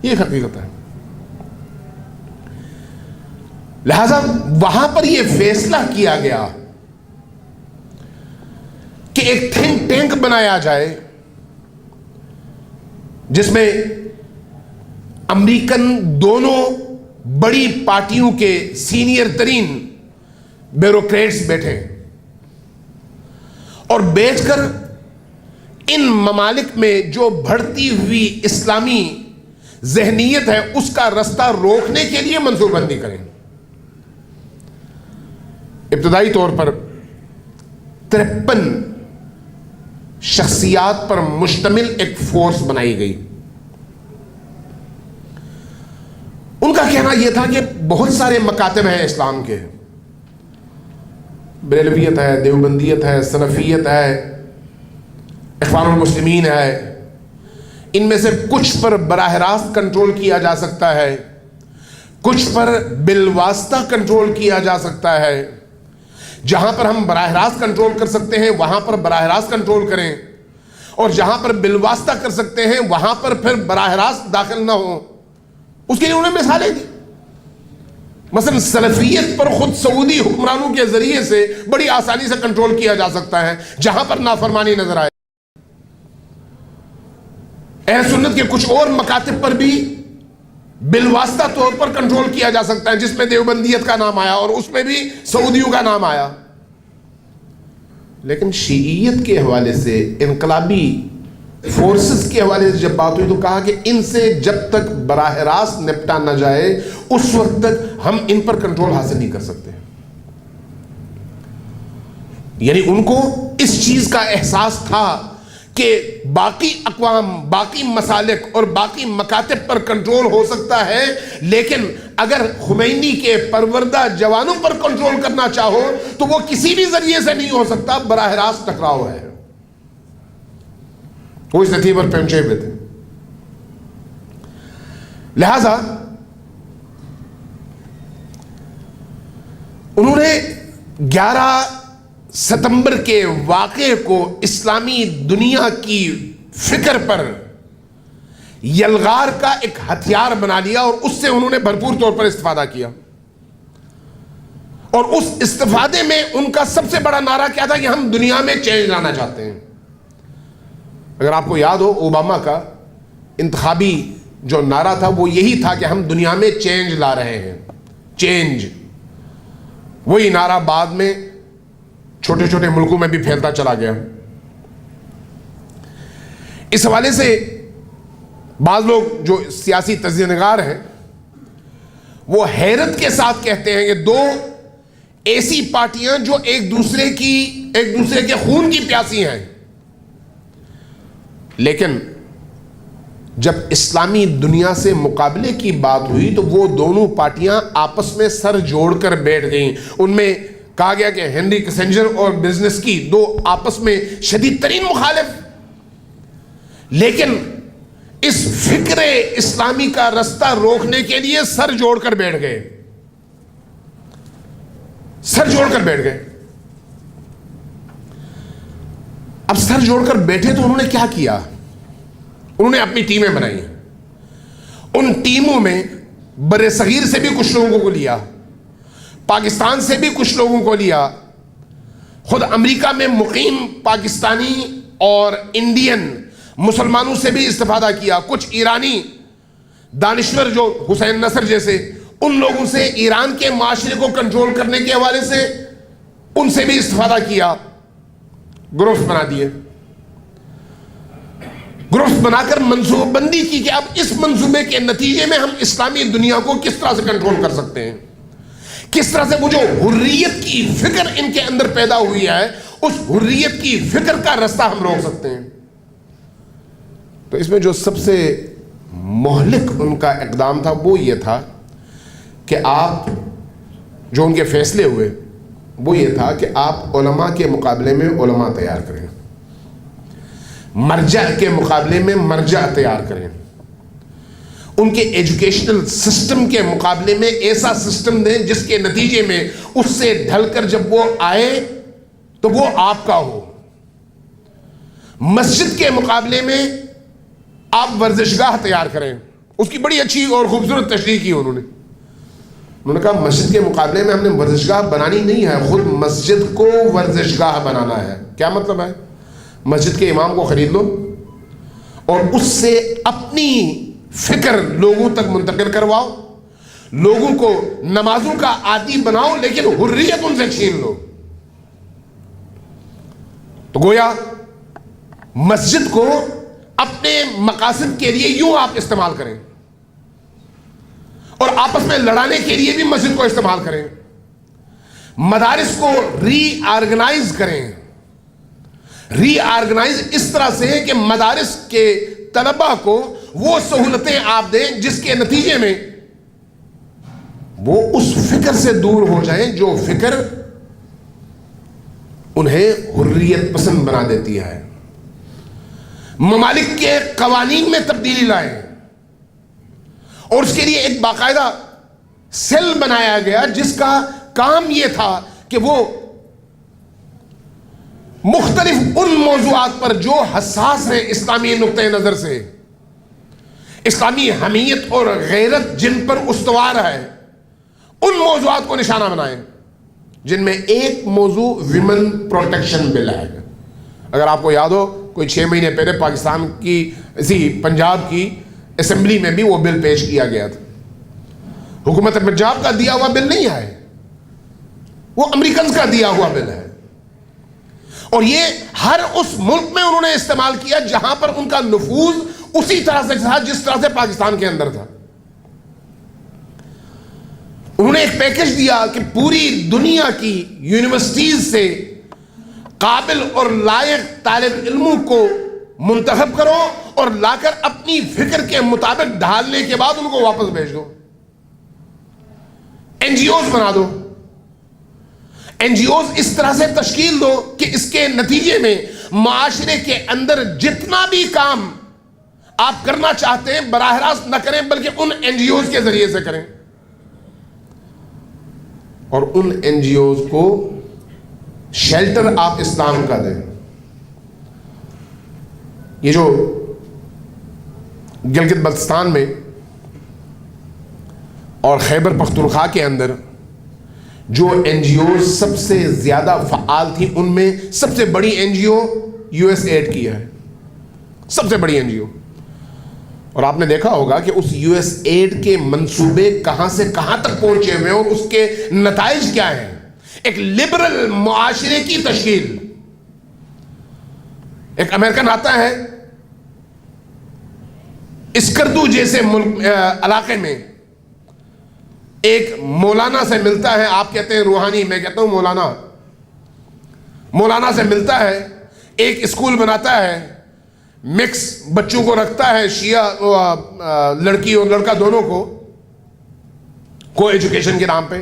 یہ حقیقت ہے. لہٰذا وہاں پر یہ فیصلہ کیا گیا کہ ایک تھنک ٹینک بنایا جائے جس میں امریکن دونوں بڑی پارٹیوں کے سینئر ترین بیوروکریٹس بیٹھے اور بیٹھ کر ان ممالک میں جو بڑھتی ہوئی اسلامی ذہنیت ہے اس کا رستہ روکنے کے لیے منصوبہ بندی کریں. ابتدائی طور پر 53 شخصیات پر مشتمل ایک فورس بنائی گئی. ان کا کہنا یہ تھا کہ بہت سارے مکاتب ہیں اسلام کے، بریلویت ہے، دیوبندیت ہے، سلفیت ہے، اخوان المسلمین ہے، ان میں سے کچھ پر براہ راست کنٹرول کیا جا سکتا ہے، کچھ پر بالواسطہ کنٹرول کیا جا سکتا ہے. جہاں پر ہم براہ راست کنٹرول کر سکتے ہیں وہاں پر براہ راست کنٹرول کریں اور جہاں پر بالواسطہ کر سکتے ہیں وہاں پر پھر براہ راست داخل نہ ہوں. اس کے لیے انہوں نے مثالیں دی. مثلا سلفیت پر خود سعودی حکمرانوں کے ذریعے سے بڑی آسانی سے کنٹرول کیا جا سکتا ہے جہاں پر نافرمانی نظر آئے. اہل سنت کے کچھ اور مکاتب پر بھی بالواسطہ طور پر کنٹرول کیا جا سکتا ہے جس میں دیوبندیت کا نام آیا اور اس میں بھی سعودیوں کا نام آیا. لیکن شیعیت کے حوالے سے، انقلابی فورسز کے حوالے سے جب بات ہوئی تو کہا کہ ان سے جب تک براہ راست نپٹا نہ جائے اس وقت تک ہم ان پر کنٹرول حاصل نہیں کر سکتے. یعنی ان کو اس چیز کا احساس تھا کہ باقی اقوام، باقی مسالک اور باقی مکاتب پر کنٹرول ہو سکتا ہے، لیکن اگر خمینی کے پروردہ جوانوں پر کنٹرول کرنا چاہو تو وہ کسی بھی ذریعے سے نہیں ہو سکتا، براہ راست ٹکراؤ ہے. وہ اس نتیجے پر پہنچے ہوئے تھے. لہذا انہوں نے 11 ستمبر کے واقعے کو اسلامی دنیا کی فکر پر یلغار کا ایک ہتھیار بنا لیا اور اس سے انہوں نے بھرپور طور پر استفادہ کیا. اور اس استفادے میں ان کا سب سے بڑا نعرہ کیا تھا کہ ہم دنیا میں چینج لانا چاہتے ہیں. اگر آپ کو یاد ہو اوباما کا انتخابی جو نعرہ تھا وہ یہی تھا کہ ہم دنیا میں چینج لا رہے ہیں، چینج. وہی نعرہ بعد میں چھوٹے چھوٹے ملکوں میں بھی پھیلتا چلا گیا. اس حوالے سے بعض لوگ جو سیاسی تجزیہ نگار ہیں وہ حیرت کے ساتھ کہتے ہیں کہ دو ایسی پارٹیاں جو ایک دوسرے کے خون کی پیاسی ہیں، لیکن جب اسلامی دنیا سے مقابلے کی بات ہوئی تو وہ دونوں پارٹیاں آپس میں سر جوڑ کر بیٹھ گئیں. ان میں کہا گیا کہ ہنری کسنجر اور بزنس کی دو آپس میں شدید ترین مخالف، لیکن اس فکر اسلامی کا رستہ روکنے کے لیے سر جوڑ کر بیٹھ گئے، سر جوڑ کر بیٹھ گئے. اب سر جوڑ کر بیٹھے تو انہوں نے کیا کیا؟ انہوں نے اپنی ٹیمیں بنائی. ان ٹیموں میں بر صغیر سے بھی کچھ لوگوں کو لیا، پاکستان سے بھی کچھ لوگوں کو لیا، خود امریکہ میں مقیم پاکستانی اور انڈین مسلمانوں سے بھی استفادہ کیا، کچھ ایرانی دانشور جو حسین نصر جیسے ان لوگوں سے، ایران کے معاشرے کو کنٹرول کرنے کے حوالے سے ان سے بھی استفادہ کیا. گروپس بنا دیے، گروپس بنا کر منصوبہ بندی کی کہ اب اس منصوبے کے نتیجے میں ہم اسلامی دنیا کو کس طرح سے کنٹرول کر سکتے ہیں، کس طرح سے وہ جو حریت کی فکر ان کے اندر پیدا ہوئی ہے اس حریت کی فکر کا رستہ ہم روک سکتے ہیں. تو اس میں جو سب سے مہلک ان کا اقدام تھا وہ یہ تھا کہ آپ جو ان کے فیصلے ہوئے وہ یہ تھا کہ آپ علماء کے مقابلے میں علماء تیار کریں. مرجع کے مقابلے میں مرجع تیار کریں، ان کے ایجوکیشنل سسٹم کے مقابلے میں ایسا سسٹم دیں جس کے نتیجے میں اس سے ڈھل کر جب وہ آئے تو وہ آپ کا ہو۔ مسجد کے مقابلے میں آپ ورزشگاہ تیار کریں، اس کی بڑی اچھی اور خوبصورت تشریح کی انہوں نے کہا مسجد کے مقابلے میں ہم نے ورزشگاہ بنانی نہیں ہے، خود مسجد کو ورزشگاہ بنانا ہے۔ کیا مطلب ہے؟ مسجد کے امام کو خرید لو اور اس سے اپنی فکر لوگوں تک منتقل کرواؤ، لوگوں کو نمازوں کا عادی بناؤ، لیکن حریت ان سے چھین لو۔ تو گویا مسجد کو اپنے مقاصد کے لیے یوں آپ استعمال کریں اور آپس میں لڑانے کے لیے بھی مسجد کو استعمال کریں۔ مدارس کو ری آرگنائز کریں، ری آرگنائز اس طرح سے کہ مدارس کے طلبہ کو وہ سہولتیں آپ دیں جس کے نتیجے میں وہ اس فکر سے دور ہو جائیں جو فکر انہیں حریت پسند بنا دیتی ہے۔ ممالک کے قوانین میں تبدیلی لائیں اور اس کے لیے ایک باقاعدہ سیل بنایا گیا جس کا کام یہ تھا کہ وہ مختلف ان موضوعات پر جو حساس ہیں اسلامی نقطہ نظر سے، اسلامی حمیت اور غیرت جن پر استوار ہے، ان موضوعات کو نشانہ بنائیں، جن میں ایک موضوع ویمن پروٹیکشن بل ہے۔ اگر آپ کو یاد ہو کوئی 6 مہینے پہلے پاکستان کی پنجاب کی اسمبلی میں بھی وہ بل پیش کیا گیا تھا۔ حکومت پنجاب کا دیا ہوا بل نہیں ہے، وہ امریکنز کا دیا ہوا بل ہے، اور یہ ہر اس ملک میں انہوں نے استعمال کیا جہاں پر ان کا نفوذ اسی طرح سے تھا جس طرح سے پاکستان کے اندر تھا۔ انہوں نے ایک پیکج دیا کہ پوری دنیا کی یونیورسٹیز سے قابل اور لائق طالب علموں کو منتخب کرو اور لا کر اپنی فکر کے مطابق ڈھالنے کے بعد ان کو واپس بھیج دو، این جی اوز بنا دو، این جی اوز اس طرح سے تشکیل دو کہ اس کے نتیجے میں معاشرے کے اندر جتنا بھی کام آپ کرنا چاہتے ہیں براہ راست نہ کریں بلکہ ان این جی اوز کے ذریعے سے کریں، اور ان این جی اوز کو شیلٹر آپ اسلام کا دیں۔ یہ جو گلگت بلتستان میں اور خیبر پختونخوا کے اندر جو این جی او سب سے زیادہ فعال تھی، ان میں سب سے بڑی این جی او یو ایس ایڈ کی ہے، سب سے بڑی این جی او۔ اور آپ نے دیکھا ہوگا کہ اس یو ایس ایڈ کے منصوبے کہاں سے کہاں تک پہنچے ہوئے اور اس کے نتائج کیا ہیں۔ ایک لبرل معاشرے کی تشکیل۔ ایک امریکن آتا ہے اسکردو جیسے علاقے میں، ایک مولانا سے ملتا ہے، آپ کہتے ہیں روحانی، میں کہتا ہوں مولانا سے ملتا ہے، ایک اسکول بناتا ہے، مکس بچوں کو رکھتا ہے، شیعہ لڑکی اور لڑکا دونوں کو ایجوکیشن کے نام پہ،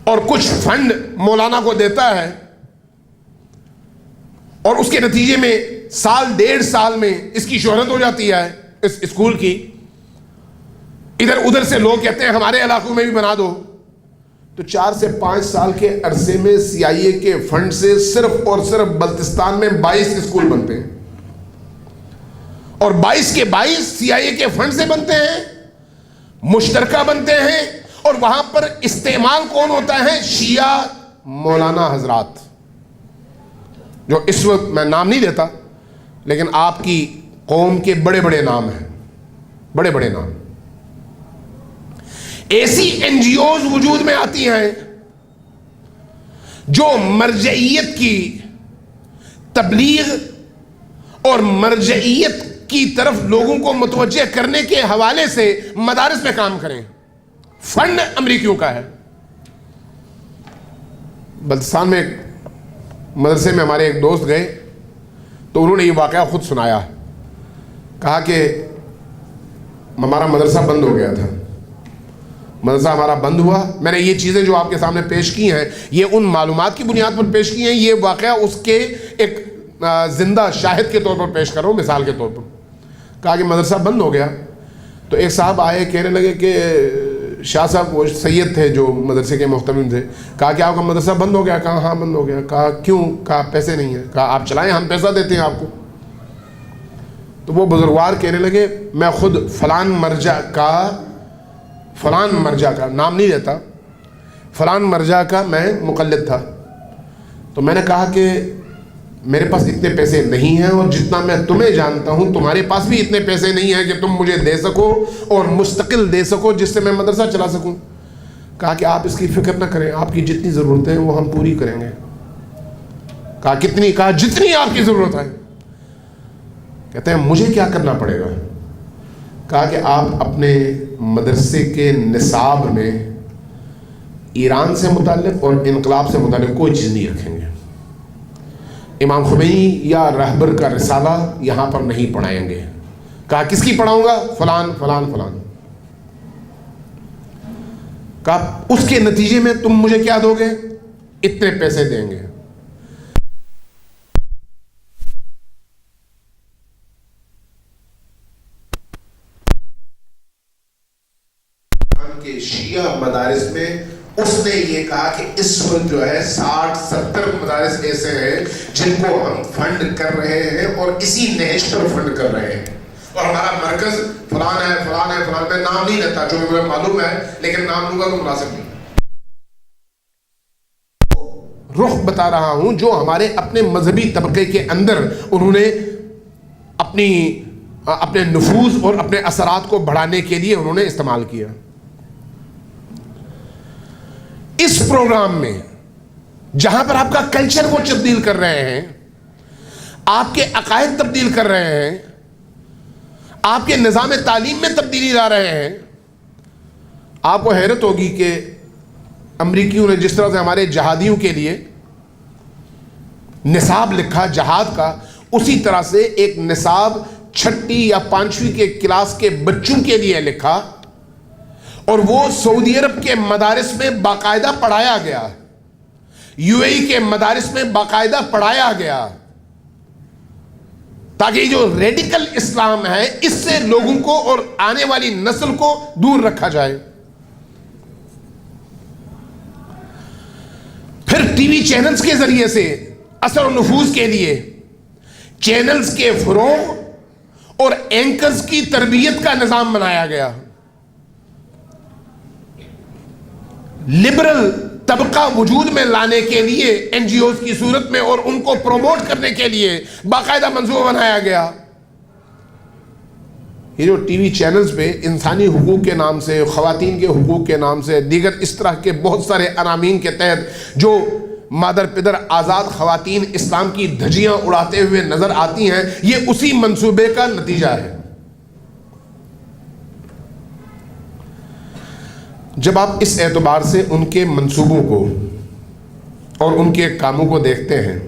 اور کچھ فنڈ مولانا کو دیتا ہے، اور اس کے نتیجے میں 1.5 سال میں اس کی شہرت ہو جاتی ہے اس اسکول کی۔ ادھر ادھر سے لوگ کہتے ہیں ہمارے علاقوں میں بھی بنا دو، تو 4 سے 5 سال کے عرصے میں سی آئی اے کے فنڈ سے صرف اور صرف بلتستان میں 22 اسکول بنتے ہیں، اور 22 کے 22 سی آئی اے کے فنڈ سے بنتے ہیں، مشترکہ بنتے ہیں، اور وہاں پر استعمال کون ہوتا ہے؟ شیعہ مولانا حضرات، جو اس وقت میں نام نہیں دیتا لیکن آپ کی قوم کے بڑے بڑے نام ہیں، بڑے بڑے نام۔ ایسی این جی اوز وجود میں آتی ہیں جو مرجعیت کی تبلیغ اور مرجعیت کی طرف لوگوں کو متوجہ کرنے کے حوالے سے مدارس میں کام کریں۔ فنڈ امریکیوں کا ہے۔ بلتستان میں ایک مدرسے میں ہمارے ایک دوست گئے تو انہوں نے یہ واقعہ خود سنایا، کہا کہ ہمارا مدرسہ بند ہو گیا تھا، مدرسہ ہمارا بند ہوا۔ میں نے یہ چیزیں جو آپ کے سامنے پیش کی ہیں یہ ان معلومات کی بنیاد پر پیش کی ہیں، یہ واقعہ اس کے ایک زندہ شاہد کے طور پر پیش کر رہا ہوں، مثال کے طور پر. کہا کہ مدرسہ بند ہو گیا تو ایک صاحب آئے، کہنے لگے کہ شاہ صاحب، وہ سید تھے جو مدرسے کے محتمم تھے. کہا کہ آپ کا مدرسہ بند ہو گیا؟ کہا ہاں بند ہو گیا. کہا کیوں؟ کہا پیسے نہیں ہیں. کہا آپ چلائیں، ہم پیسہ دیتے ہیں آپ کو. تو وہ بزرگوار کہنے لگے میں خود فلان مرجع کا نام نہیں لیتا، فلان مرجع کا میں مقلد تھا. تو میں نے کہا کہ میرے پاس اتنے پیسے نہیں ہیں، اور جتنا میں تمہیں جانتا ہوں تمہارے پاس بھی اتنے پیسے نہیں ہیں کہ تم مجھے دے سکو اور مستقل دے سکو جس سے میں مدرسہ چلا سکوں. کہا کہ آپ اس کی فکر نہ کریں، آپ کی جتنی ضرورتیں ہیں وہ ہم پوری کریں گے. کہا کتنی؟ کہا جتنی آپ کی ضرورت ہے. کہتے ہیں مجھے کیا کرنا پڑے گا؟ کہا کہ آپ اپنے مدرسے کے نصاب میں ایران سے متعلق اور انقلاب سے متعلق کوئی چیز نہیں رکھیں گے. امام خمینی یا رہبر کا رسالہ یہاں پر نہیں پڑھائیں گے. کہا کس کی پڑھاؤں گا؟ فلان فلان فلان. کہا اس کے نتیجے میں تم مجھے کیا دو گے؟ اتنے پیسے دیں گے. کے شیعہ مدارس میں اس نے یہ کہا کہ اس وقت جو ہے 60-70 مدارس ایسے ہیں جن کو ہم فنڈ کر رہے ہیں اور اسی نہج پر فنڈ کر رہے ہیں، اور ہمارا مرکز فلان ہے فلان ہے فلان. میں نام نہیں لیتا جو مجھے معلوم ہے، لیکن نام لوں گا تو مناسب نہیں. رخ بتا رہا ہوں جو ہمارے اپنے مذہبی طبقے کے اندر انہوں نے اپنے نفوذ اور اپنے اثرات کو بڑھانے کے لیے انہوں نے استعمال کیا. اس پروگرام میں جہاں پر آپ کا کلچر وہ تبدیل کر رہے ہیں، آپ کے عقائد تبدیل کر رہے ہیں، آپ کے نظام تعلیم میں تبدیلی لا رہے ہیں، آپ کو حیرت ہوگی کہ امریکیوں نے جس طرح سے ہمارے جہادیوں کے لیے نصاب لکھا جہاد کا، اسی طرح سے ایک نصاب 6 یا 5ویں کے کلاس کے بچوں کے لیے لکھا، اور وہ سعودی عرب کے مدارس میں باقاعدہ پڑھایا گیا، یو اے ای کے مدارس میں باقاعدہ پڑھایا گیا، تاکہ جو ریڈیکل اسلام ہے اس سے لوگوں کو اور آنے والی نسل کو دور رکھا جائے. پھر ٹی وی چینلز کے ذریعے سے اثر و نفوذ کے لیے چینلز کے فروغ اور اینکرز کی تربیت کا نظام بنایا گیا. لبرل طبقہ وجود میں لانے کے لیے این جی اوز کی صورت میں اور ان کو پروموٹ کرنے کے لیے باقاعدہ منصوبہ بنایا گیا. یہ جو ٹی وی چینلز پہ انسانی حقوق کے نام سے، خواتین کے حقوق کے نام سے، دیگر اس طرح کے بہت سارے عناوین کے تحت جو مادر پدر آزاد خواتین اسلام کی دھجیاں اڑاتے ہوئے نظر آتی ہیں، یہ اسی منصوبے کا نتیجہ ہے. جب آپ اس اعتبار سے ان کے منصوبوں کو اور ان کے کاموں کو دیکھتے ہیں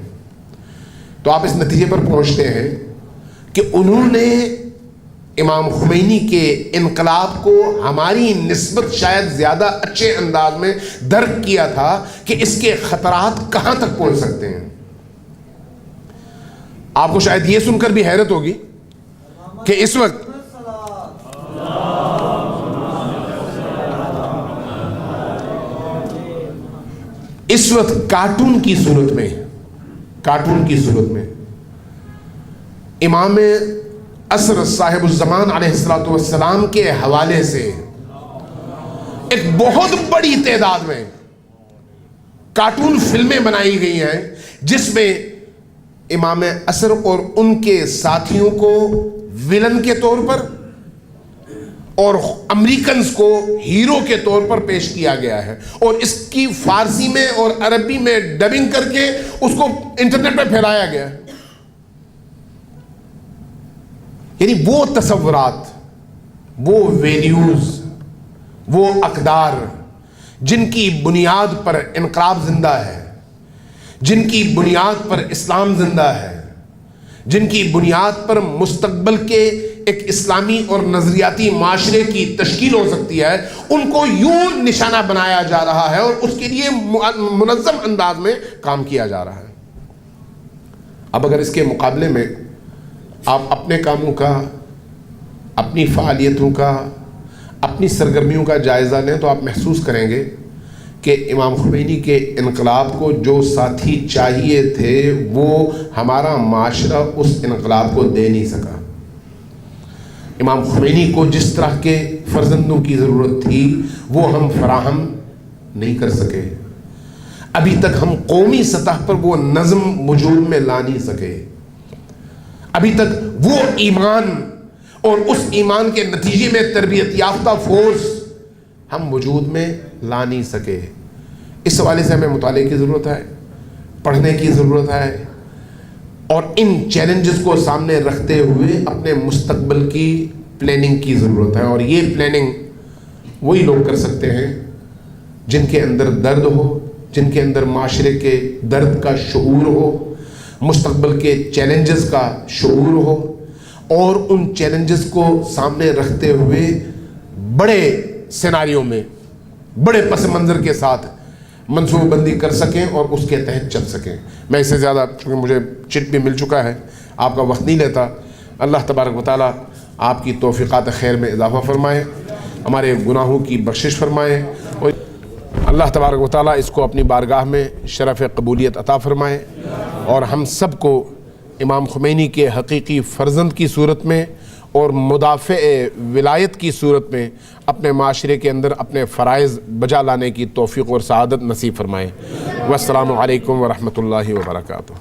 تو آپ اس نتیجے پر پہنچتے ہیں کہ انہوں نے امام خمینی کے انقلاب کو ہماری نسبت شاید زیادہ اچھے انداز میں درک کیا تھا کہ اس کے خطرات کہاں تک پہنچ سکتے ہیں. آپ کو شاید یہ سن کر بھی حیرت ہوگی کہ اس وقت کارٹون کی صورت میں امام عصر صاحب الزمان علیہ السلام کے حوالے سے ایک بہت بڑی تعداد میں کارٹون فلمیں بنائی گئی ہیں جس میں امام عصر اور ان کے ساتھیوں کو ویلن کے طور پر اور امریکنز کو ہیرو کے طور پر پیش کیا گیا ہے، اور اس کی فارسی میں اور عربی میں ڈبنگ کر کے اس کو انٹرنیٹ پہ پھیلایا گیا ہے. یعنی وہ تصورات، وہ ویلیوز، وہ اقدار جن کی بنیاد پر انقلاب زندہ ہے، جن کی بنیاد پر اسلام زندہ ہے، جن کی بنیاد پر مستقبل کے ایک اسلامی اور نظریاتی معاشرے کی تشکیل ہو سکتی ہے، ان کو یوں نشانہ بنایا جا رہا ہے اور اس کے لیے منظم انداز میں کام کیا جا رہا ہے. اب اگر اس کے مقابلے میں آپ اپنے کاموں کا، اپنی فعالیتوں کا، اپنی سرگرمیوں کا جائزہ لیں تو آپ محسوس کریں گے کہ امام خمینی کے انقلاب کو جو ساتھی چاہیے تھے وہ ہمارا معاشرہ اس انقلاب کو دے نہیں سکا۔ امام خمینی کو جس طرح کے فرزندوں کی ضرورت تھی وہ ہم فراہم نہیں کر سکے۔ ابھی تک ہم قومی سطح پر وہ نظم وجود میں لا نہیں سکے۔ ابھی تک وہ ایمان اور اس ایمان کے نتیجے میں تربیت یافتہ فورس ہم وجود میں لا نہیں سکے۔ اس حوالے سے ہمیں مطالعے کی ضرورت ہے، پڑھنے کی ضرورت ہے، اور ان چیلنجز کو سامنے رکھتے ہوئے اپنے مستقبل کی پلاننگ کی ضرورت ہے۔ اور یہ پلاننگ وہی لوگ کر سکتے ہیں جن کے اندر درد ہو، جن کے اندر معاشرے کے درد کا شعور ہو، مستقبل کے چیلنجز کا شعور ہو، اور ان چیلنجز کو سامنے رکھتے ہوئے بڑے سیناریوں میں، بڑے پس منظر کے ساتھ منصوبہ بندی کر سکیں اور اس کے تحت چل سکیں۔ میں اس سے زیادہ، چونکہ مجھے چٹ بھی مل چکا ہے، آپ کا وقت نہیں لیتا۔ اللہ تبارک و تعالیٰ آپ کی توفیقات خیر میں اضافہ فرمائے، ہمارے گناہوں کی بخشش فرمائے، اور اللہ تبارک و تعالیٰ اس کو اپنی بارگاہ میں شرف قبولیت عطا فرمائے، اور ہم سب کو امام خمینی کے حقیقی فرزند کی صورت میں اور مدافع ولایت کی صورت میں اپنے معاشرے کے اندر اپنے فرائض بجا لانے کی توفیق اور سعادت نصیب فرمائے۔ والسلام علیکم ورحمۃ اللہ وبرکاتہ۔